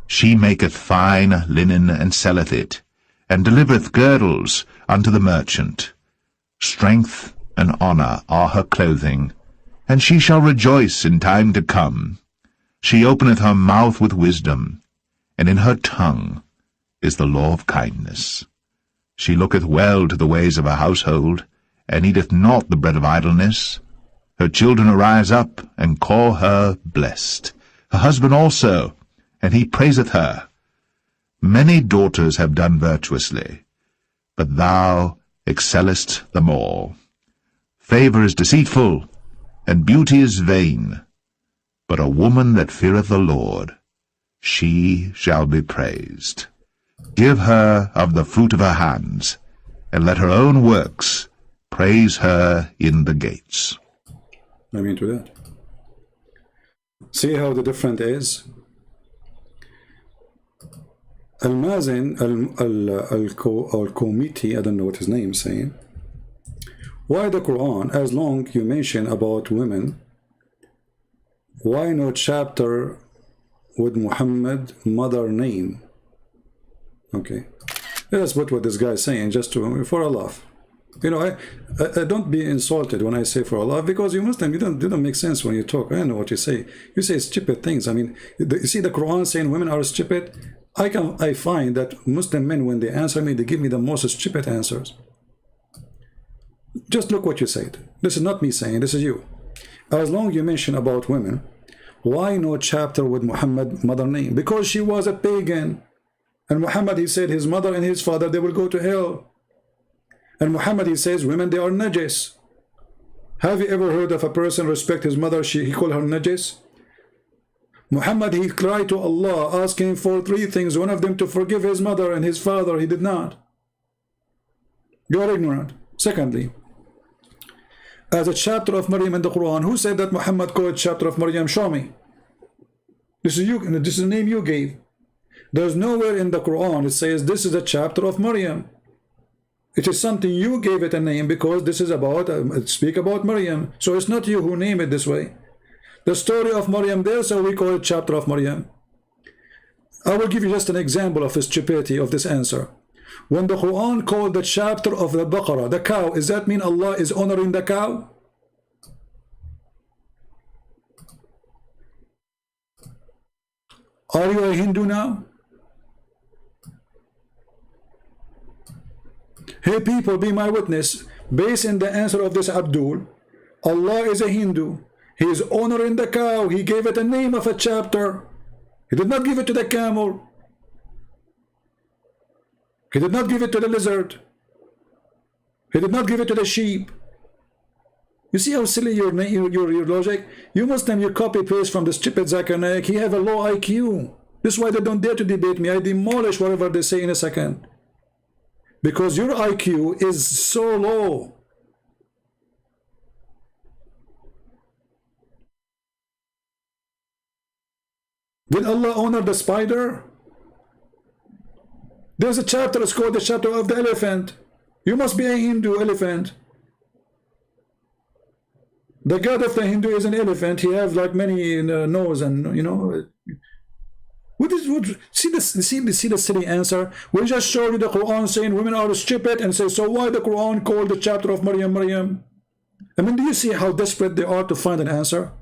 She maketh fine linen, and selleth it, and delivereth girdles unto the merchant. Strength and honour are her clothing, and she shall rejoice in time to come. She openeth her mouth with wisdom, and in her tongue is the law of kindness. She looketh well to the ways of her household, and eateth not the bread of idleness. Her children arise up, and call her blessed. Her husband also, and he praiseth her. Many daughters have done virtuously, but thou excellest them all. Favour is deceitful, and beauty is vain, but a woman that feareth the Lord, she shall be praised. Give her of the fruit of her hands, and let her own works praise her in the gates. I mean to that. See how the different is? Al-Mazin, Al-Komiti, I don't know what his name is saying. Why the Quran, as long you mention about women, why no chapter with Muhammad mother name? Okay, that's what this guy is saying, just to for a laugh. You know, I don't be insulted when I say for Allah, because you Muslim, you don't make sense when you talk. I know what you say. You say stupid things. I mean, you see the Quran saying women are stupid. I find that Muslim men, when they answer me, they give me the most stupid answers. Just look what you said. This is not me saying, this is you. As long as you mention about women, why no chapter with Muhammad mother name? Because she was a pagan. And Muhammad, he said his mother and his father, they will go to hell. And Muhammad, he says women, they are najis. Have you ever heard of a person respect his mother, he call her najis? Muhammad, he cried to Allah asking for 3 things, one of them to forgive his mother and his father. He did not. You are ignorant. Secondly, as a chapter of Maryam in the Quran, who said that Muhammad called chapter of Maryam? Show me. This is you. This is the name you gave. There's nowhere in the Quran it says this is a chapter of Maryam. It is something you gave it a name because this is about speak about Maryam. So it's not you who name it this way. The story of Maryam there, so we call it chapter of Maryam. I will give you just an example of the stupidity of this answer. When the Quran called the chapter of the Baqarah, the cow, does that mean Allah is honoring the cow? Are you a Hindu now? Hey people, be my witness. Based on the answer of this Abdul, Allah is a Hindu. He is honoring the cow. He gave it a name of a chapter. He did not give it to the camel. He did not give it to the lizard. He did not give it to the sheep. You see how silly your logic? You Muslim, you copy paste from the stupid Zakir Naik. He have a low IQ. This is why they don't dare to debate me. I demolish whatever they say in a second. Because your IQ is so low. Did Allah honor the spider? There's a chapter, it's called the chapter of the elephant. You must be a Hindu elephant. The god of the Hindu is an elephant. He have like many nose and, you know. See the silly answer? We just showed you the Quran saying women are stupid and say, so why the Quran called the chapter of Maryam, Maryam? I mean, do you see how desperate they are to find an answer?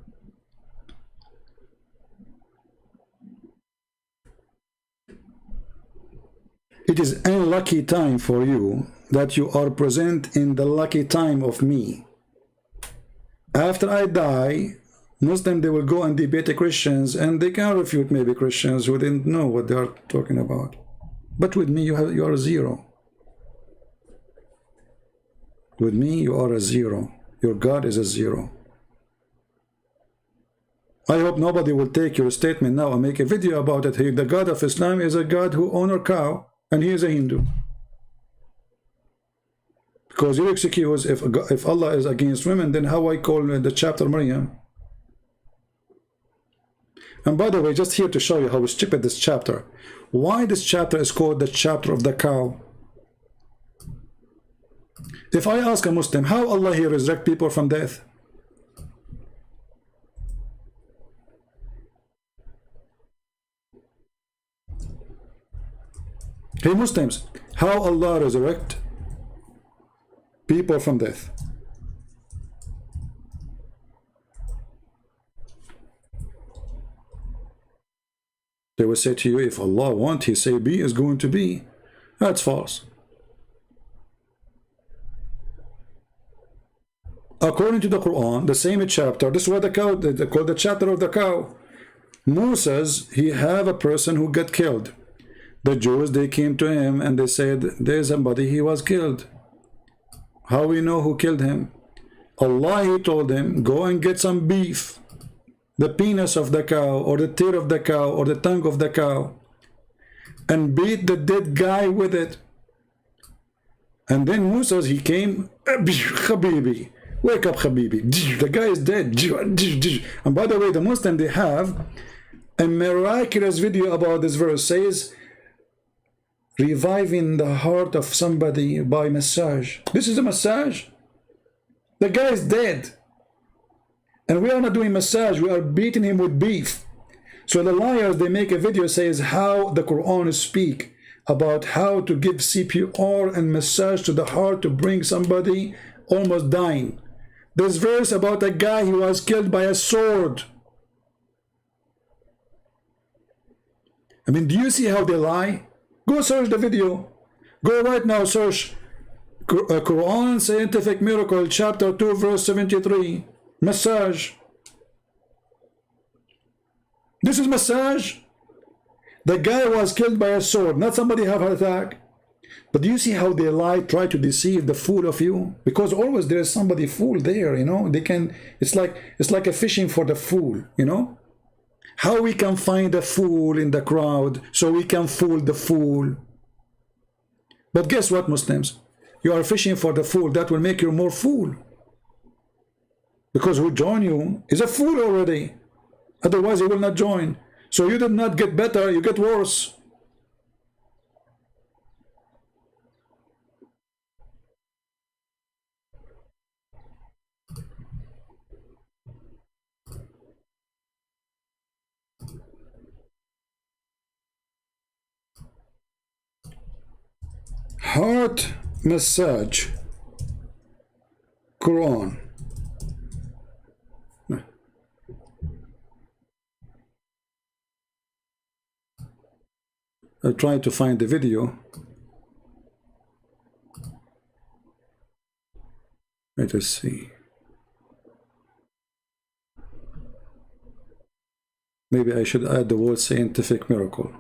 It is unlucky time for you that you are present in the lucky time of me. After I die, Muslim, they will go and debate the Christians, and they can refute maybe Christians who didn't know what they are talking about. But with me, you are a zero. With me, you are a zero. Your God is a zero. I hope nobody will take your statement now and make a video about it. The God of Islam is a God who honor cow, and he is a Hindu. Because your excuse, if Allah is against women, then how I call the chapter Maryam? And by the way, just here to show you how stupid this chapter. Why this chapter is called the chapter of the cow? If I ask a Muslim, how Allah here resurrect people from death? Hey Muslims, how Allah resurrect people from death? They will say to you, if Allah wants, he say be is going to be. That's false. According to the Quran, the same chapter, this is what the cow, they call the chapter of the cow. Moses, he have a person who got killed. The Jews, they came to him and they said, there's somebody, he was killed. How we know who killed him? Allah, he told him, go and get some beef. The penis of the cow, or the tear of the cow, or the tongue of the cow, and beat the dead guy with it. And then Musa, he came, Habibi, wake up Habibi, the guy is dead. And by the way, the Muslim, they have a miraculous video about this verse, says, reviving the heart of somebody by massage. This is a massage. The guy is dead. And we are not doing massage, we are beating him with beef. So the liars, they make a video says how the Quran speak. about how to give CPR and massage to the heart to bring somebody almost dying. There's verse about a guy who was killed by a sword. I mean, do you see how they lie? Go search the video. Go right now, search Quran Scientific Miracle, chapter 2, verse 73. Massage. This is massage. The guy was killed by a sword, not somebody have heart attack. But do you see how they lie, try to deceive the fool of you? Because always there is somebody fool there, you know. They can, it's like a fishing for the fool, you know. How we can find a fool in the crowd so we can fool the fool. But guess what, Muslims? You are fishing for the fool. That will make you more fool. Because who join you is a fool already. Otherwise he will not join. So you did not get better, you get worse. Heart massage, Quran. I'll try to find the video. Let us see. Maybe I should add the word scientific miracle.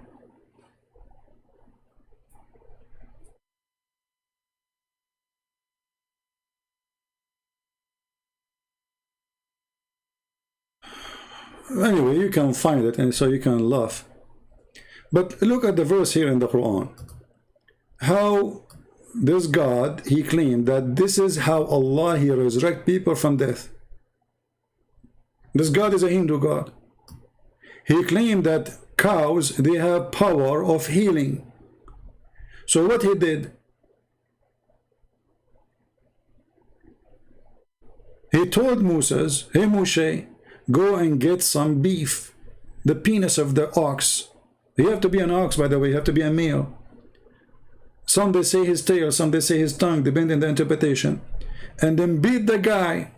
Anyway, you can find it and so you can laugh. But look at the verse here in the Quran. How this God, he claimed that this is how Allah, he resurrect people from death. This God is a Hindu God. He claimed that cows, they have power of healing. So what he did? He told Moses, hey Moshe, go and get some beef, the penis of the ox. You have to be an ox, by the way, you have to be a male. Some they say his tail, some they say his tongue, depending on the interpretation. And then beat the guy.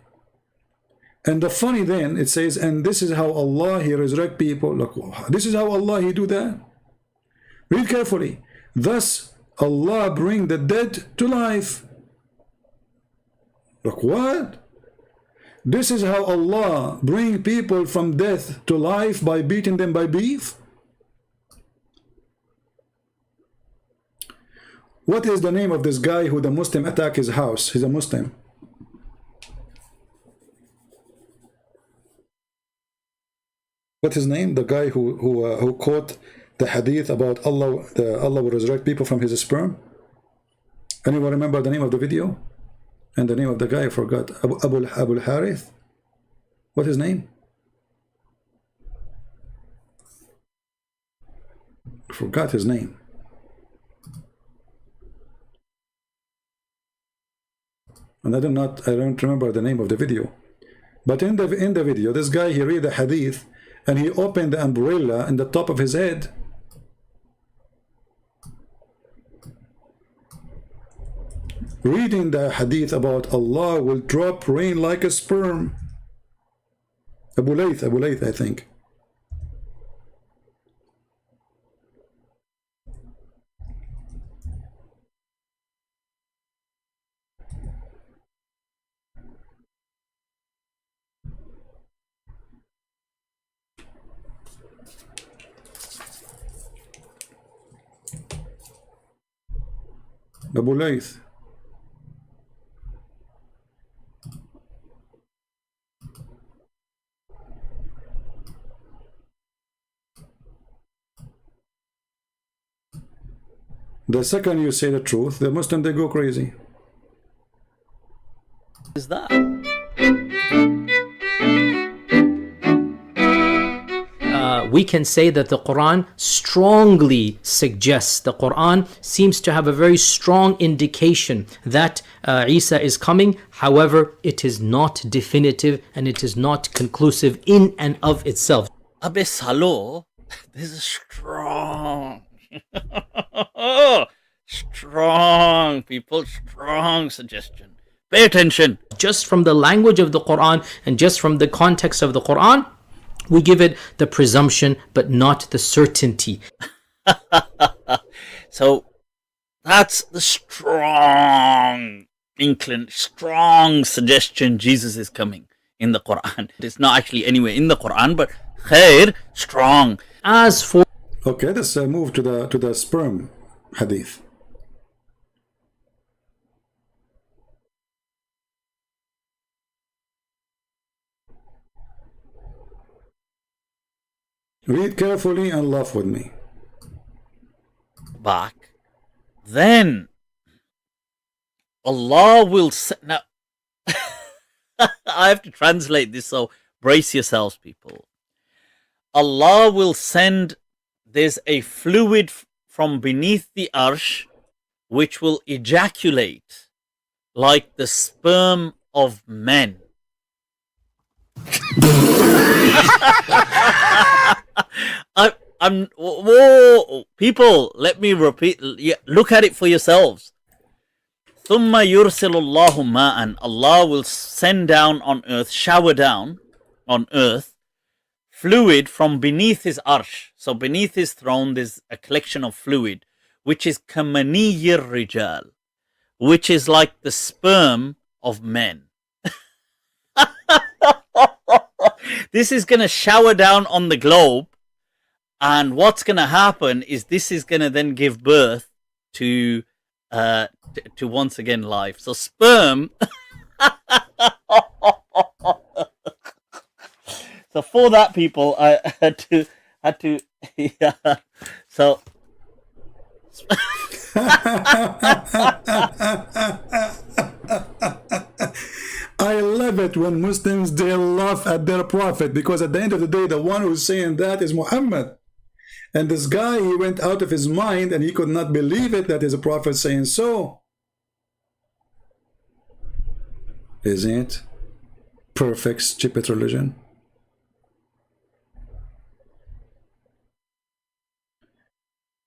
And the funny then, it says, and this is how Allah, he resurrect people. Look, this is how Allah, he do that. Read carefully. Thus, Allah bring the dead to life. Look, what? This is how Allah bring people from death to life by beating them by beef? What is the name of this guy who the Muslim attack his house? He's a Muslim. What's his name? The guy who quote the hadith about Allah will resurrect people from his sperm? Anyone remember the name of the video? And the name of the guy I forgot. Abu Harith? What's his name? I forgot his name. And I don't remember the name of the video. But in the video, this guy, he read the hadith and he opened the umbrella in the top of his head. Reading the hadith about Allah will drop rain like a sperm. Abu Layth, I think. Abu Layth. The second you say the truth, the Muslim, they go crazy. Is that? We can say that the Quran strongly suggests, the Quran seems to have a very strong indication that Isa is coming. However, it is not definitive and it is not conclusive in and of itself. Abe Salo, this is strong. strong, people, strong suggestion. Pay attention. Just from the language of the Quran and just from the context of the Quran, we give it the presumption but not the certainty. So that's the strong strong suggestion Jesus is coming in the Quran. It's not actually anywhere in the Quran, but khair, strong. As for Okay, let's move to the sperm hadith. Read carefully and laugh with me. Back, then Allah will now I have to translate this, so brace yourselves, people. Allah will send, there's a fluid from beneath the arsh which will ejaculate like the sperm of men. Whoa, people, let me repeat. Look at it for yourselves. ثُمَّ يُرْسِلُ اللَّهُ مَاءً. Allah will send down on earth, shower down on earth, fluid from beneath his arsh. So beneath his throne there's a collection of fluid, which is كَمَنِيِّ الرِّجَالِ, which is like the sperm of men. This is going to shower down on the globe, and what's going to happen is this is going to then give birth to once again life. So sperm. So for that, people, I had to yeah. So I love it when Muslims, they laugh at their prophet, because at the end of the day, the one who's saying that is Muhammad. And this guy, he went out of his mind and he could not believe it that is a prophet saying so. Isn't it perfect, stupid religion?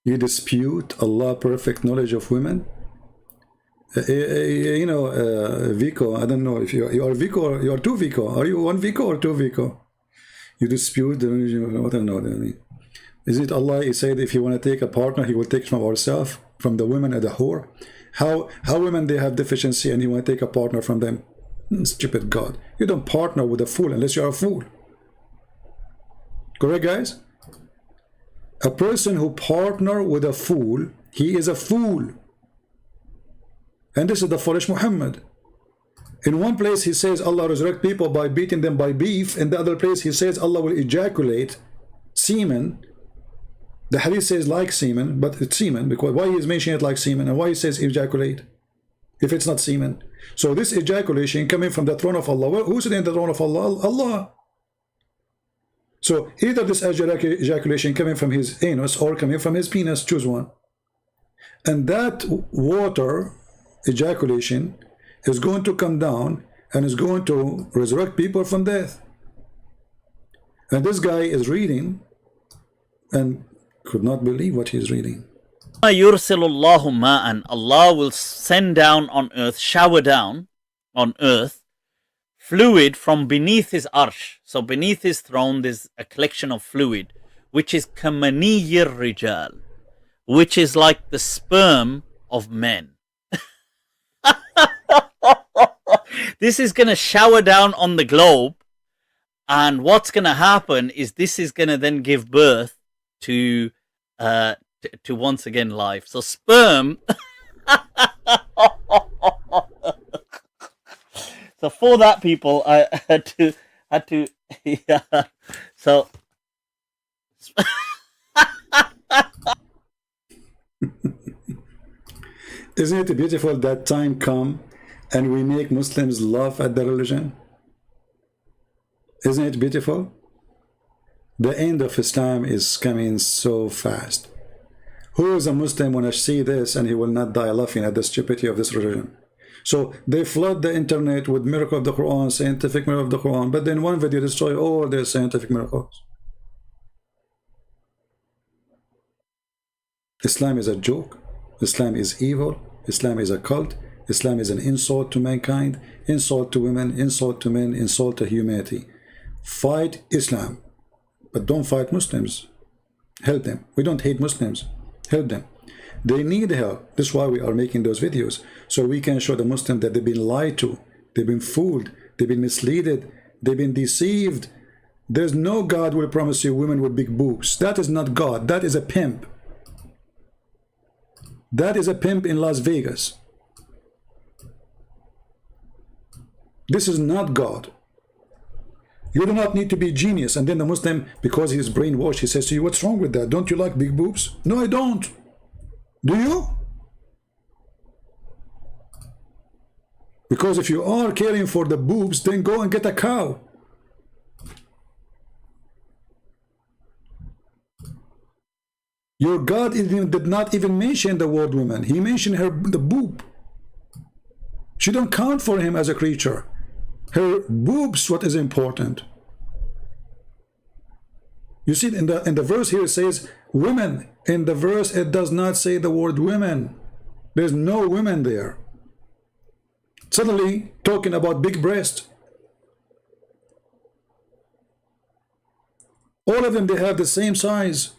You dispute Allah's perfect knowledge of women? You know, Vico, I don't know if you are Vico or you are two Vico. Are you one Vico or two Vico? You dispute the religion of, I don't know. I mean, is it Allah? He said if you want to take a partner, he will take from ourselves, from the women and the whore. How women, they have deficiency and you want to take a partner from them? Stupid God. You don't partner with a fool unless you are a fool. Correct, guys? A person who partner with a fool, he is a fool. And this is the foolish Muhammad. In one place he says Allah resurrect people by beating them by beef. In the other place he says Allah will ejaculate semen. The hadith says like semen, but it's semen. Because why he is mentioning it like semen, and why he says ejaculate if it's not semen? So this ejaculation coming from the throne of Allah. Well, who's in the throne of Allah? Allah. So either this ejaculation coming from his anus or coming from his penis, choose one. And that water ejaculation is going to come down and is going to resurrect people from death. And this guy is reading and could not believe what he's reading. يُرْسِلُ اللَّهُ مَاءً. Allah will send down on earth, shower down on earth, fluid from beneath his arsh. So beneath his throne there's a collection of fluid, which is كَمَنِيِّ الرِّجَالِ, which is like the sperm of men. This is going to shower down on the globe, and what's going to happen is this is going to then give birth to once again life. So sperm. So for that, people, I had to yeah. So Isn't it beautiful that time come and we make Muslims laugh at the religion? Isn't it beautiful? The end of Islam is coming so fast. Who is a Muslim when I see this and he will not die laughing at the stupidity of this religion? So they flood the internet with miracle of the Quran, scientific miracle of the Quran, but then one video destroy all their scientific miracles. Islam is a joke. Islam is evil. Islam is a cult. Islam is an insult to mankind, insult to women, insult to men, insult to humanity. Fight Islam, but don't fight Muslims. Help them. We don't hate Muslims. Help them. They need help. This is why we are making those videos, so we can show the Muslims that they've been lied to, they've been fooled, they've been misled, they've been deceived. There's no God will promise you women with big boobs. That is not God. That is a pimp. That is a pimp in Las Vegas. This is not God. You do not need to be genius. And then the Muslim, because he is brainwashed, he says to you, what's wrong with that? Don't you like big boobs? No, I don't. Do you? Because if you are caring for the boobs, then go and get a cow. Your God did not even mention the word woman. He mentioned the boob. She don't count for him as a creature. Her boobs, what is important. You see, in the verse here it says women. In the verse it does not say the word women. There's no women there. Suddenly talking about big breast. All of them, they have the same size.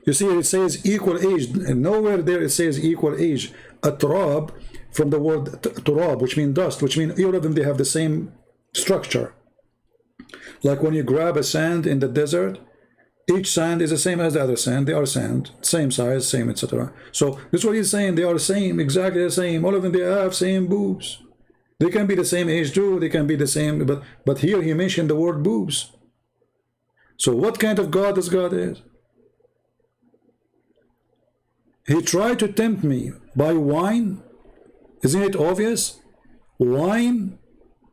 You see, it says equal age, and nowhere there it says equal age. Atrab, from the word turab, which means dust, which means all of them, they have the same structure. Like when you grab a sand in the desert, each sand is the same as the other sand. They are sand, same size, same, etc. So this is what he's saying. They are the same, exactly the same. All of them, they have same boobs. They can be the same age too. They can be the same, but here he mentioned the word boobs. So what kind of God this God is? He tried to tempt me by wine. Isn't it obvious? Wine,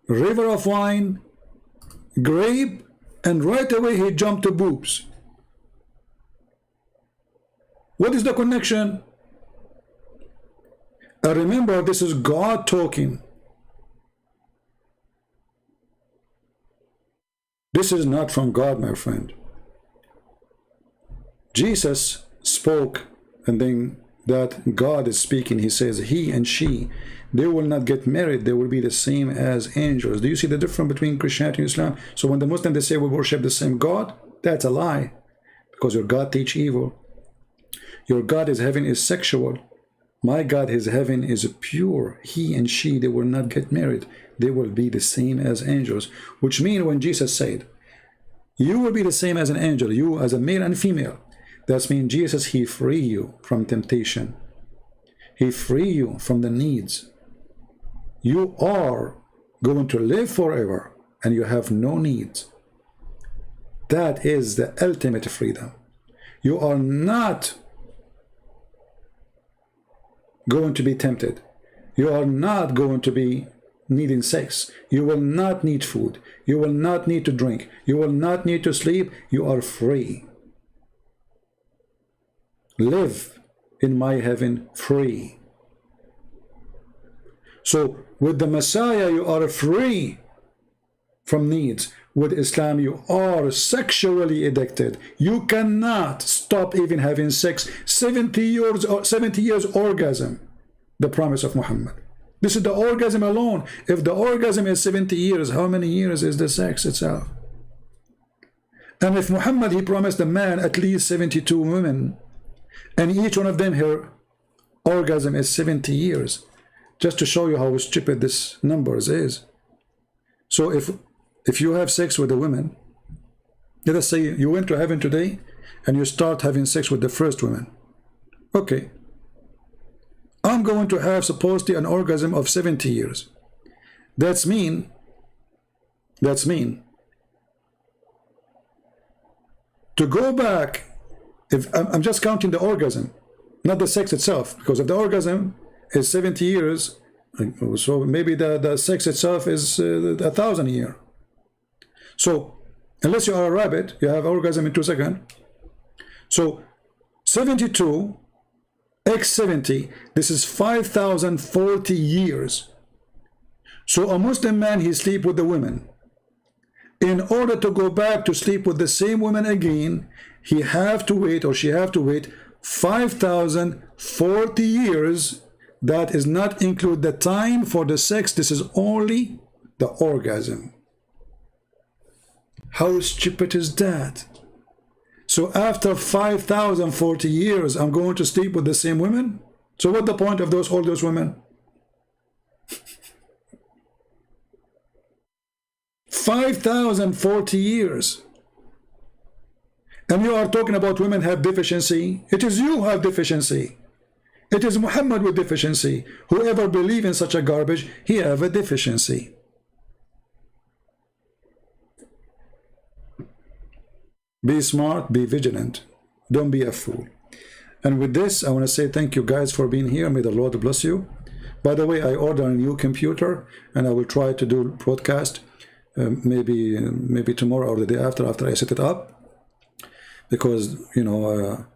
river of wine, grape, and right away he jumped to boobs. What is the connection? Remember, this is God talking. This is not from God, my friend. Jesus spoke, and then that God is speaking. He says he and she, they will not get married. They will be the same as angels. Do you see the difference between Christianity and Islam? So when the Muslims, they say we worship the same God, that's a lie, because your God teach evil. Your God is heaven is sexual. My God, his heaven is pure. He and she, they will not get married. They will be the same as angels, which means when Jesus said, you will be the same as an angel, you as a male and female, that means Jesus, he free you from temptation. He free you from the needs. You are going to live forever and you have no needs. That is the ultimate freedom. You are not going to be tempted. You are not going to be needing sex. You will not need food. You will not need to drink. You will not need to sleep. You are free. Live in my heaven free. So with the Messiah you are free from needs. With Islam you are sexually addicted. You cannot stop even having sex. 70 years orgasm, the promise of Muhammad. This is the orgasm alone. If the orgasm is 70 years, how many years is the sex itself? And if Muhammad, he promised a man at least 72 women, and each one of them, her orgasm is 70 years, just to show you how stupid this numbers is. So if you have sex with a woman, let us say you went to heaven today and you start having sex with the first woman. Okay, I'm going to have supposedly an orgasm of 70 years. That's mean to go back. If I'm just counting the orgasm, not the sex itself, because if the orgasm is 70 years, so maybe the sex itself is 1,000 a year. So unless you are a rabbit, you have orgasm in 2 seconds. So 72 x 70, this is 5,040 years. So a Muslim man, he sleep with the women. In order to go back to sleep with the same woman again, he have to wait, or she have to wait 5,040 years. That is not include the time for the sex. This is only the orgasm. How stupid is that? So after 5,040 years, I'm going to sleep with the same women? So what's the point of all those women? 5,040 years. And you are talking about women have deficiency. It is you who have deficiency. It is Muhammad with deficiency. Whoever believes in such a garbage, he have a deficiency. Be smart, be vigilant. Don't be a fool. And with this, I want to say thank you guys for being here. May the Lord bless you. By the way, I ordered a new computer, and I will try to do podcast maybe tomorrow or the day after I set it up. Because, you know,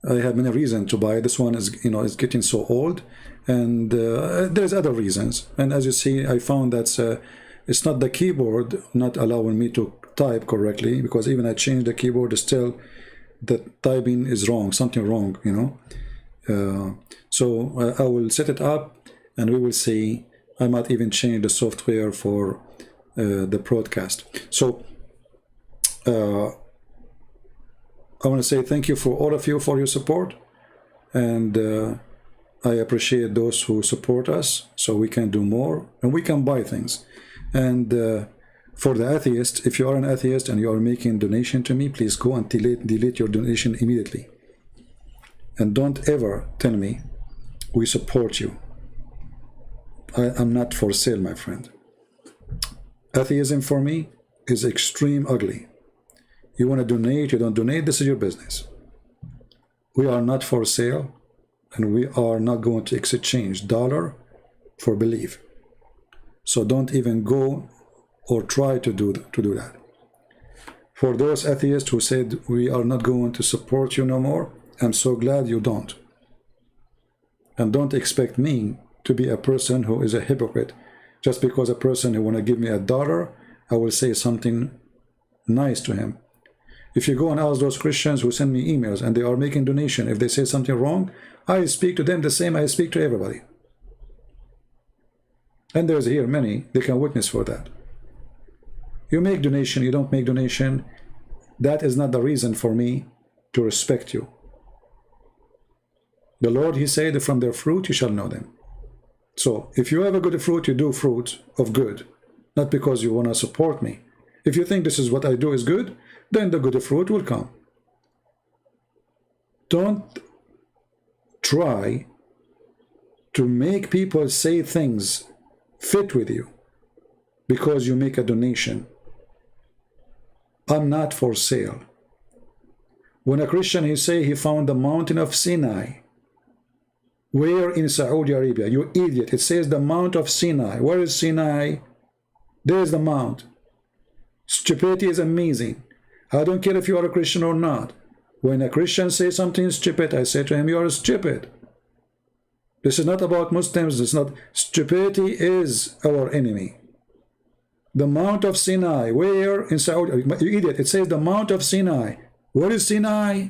I have many reasons to buy. This one is, you know, is getting so old, and there's other reasons. And as you see, I found that it's not the keyboard not allowing me to type correctly, because even I changed the keyboard, still the typing is wrong, something wrong, you know. So I will set it up, and we will see. I might even change the software for the broadcast. So I want to say thank you for all of you for your support, and I appreciate those who support us so we can do more and we can buy things. And for the atheist, if you are an atheist and you are making donation to me, please go and delete your donation immediately. And don't ever tell me we support you. I'm not for sale, my friend. Atheism for me is extreme ugly. You want to donate, you don't donate, this is your business. We are not for sale, and we are not going to exchange dollar for belief. So don't even go or try to do that. For those atheists who said we are not going to support you no more, I'm so glad you don't. And don't expect me to be a person who is a hypocrite. Just because a person who want to give me $1, I will say something nice to him. If you go and ask those Christians who send me emails and they are making donation, if they say something wrong, I speak to them the same I speak to everybody. And there's here many, they can witness for that. You make donation, you don't make donation, that is not the reason for me to respect you. The Lord, he said, from their fruit you shall know them. So if you have a good fruit, you do fruit of good, not because you want to support me. If you think this is what I do is good, then the good fruit will come. Don't try to make people say things fit with you because you make a donation. I'm not for sale. When a Christian, he say he found the mountain of Sinai. Where in Saudi Arabia? You idiot. It says the Mount of Sinai. Where is Sinai? There's the mount. Stupidity is amazing. I don't care if you are a Christian or not. When a Christian says something stupid, I say to him, you are stupid. This is not about Muslims. This is not. Stupidity is our enemy. The Mount of Sinai. Where in Saudi Arabia? You idiot. It says the Mount of Sinai. Where is Sinai?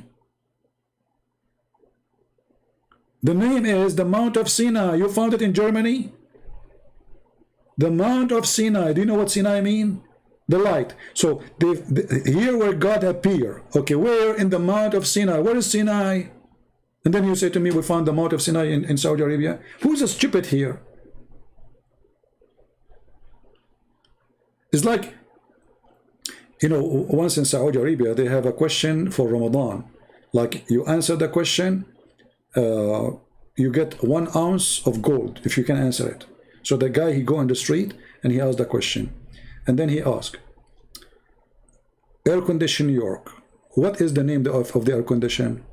The name is the Mount of Sinai. You found it in Germany? The Mount of Sinai. Do you know what Sinai means? The light. So here where God appeared. Okay, where in the Mount of Sinai? Where is Sinai? And then you say to me, we found the Mount of Sinai in Saudi Arabia. Who's a stupid here? It's like, you know, once in Saudi Arabia, they have a question for Ramadan. Like, you answer the question, you get 1 ounce of gold if you can answer it. So the guy, he go on the street and he asked the question. And then he asked, air condition New York. What is the name of the air condition?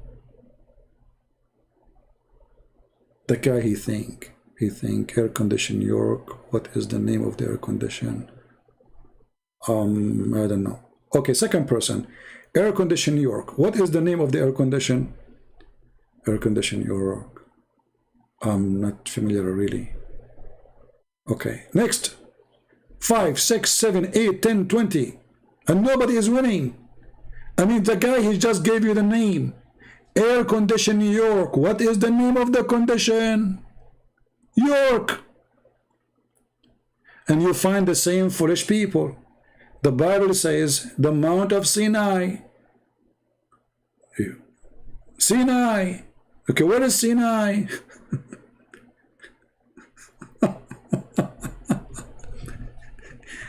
The guy, he think air condition New York. What is the name of the air condition? I don't know. Okay, second person, air condition New York. What is the name of the air condition? Air condition New York. I'm not familiar really. Okay, next. 5, 6, 7, 8, 10, 20. And nobody is winning. I mean, the guy, he just gave you the name. Air condition New York. What is the name of the condition? York. And you find the same foolish people. The Bible says the Mount of Sinai. Sinai. Okay, what is Sinai?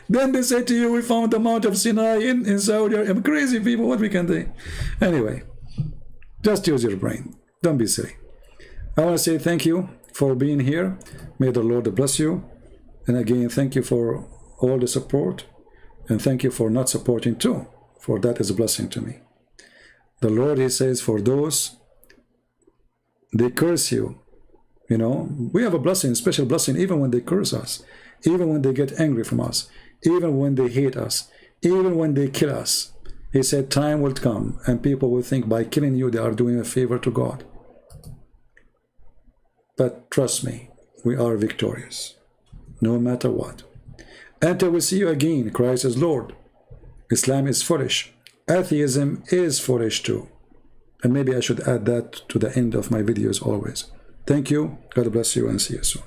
Then they say to you, we found the Mount of Sinai in Saudi Arabia. Crazy people, what we can do? Anyway, just use your brain. Don't be silly. I want to say thank you for being here. May the Lord bless you. And again, thank you for all the support. And thank you for not supporting too. For that is a blessing to me. The Lord, he says, for those, they curse you. You know, we have a blessing, special blessing, even when they curse us. Even when they get angry from us. Even when they hate us. Even when they kill us. He said, time will come and people will think by killing you, they are doing a favor to God. But trust me, we are victorious. No matter what. Until we see you again, Christ is Lord. Islam is foolish. Atheism is foolish too. And maybe I should add that to the end of my videos always. Thank you. God bless you and see you soon.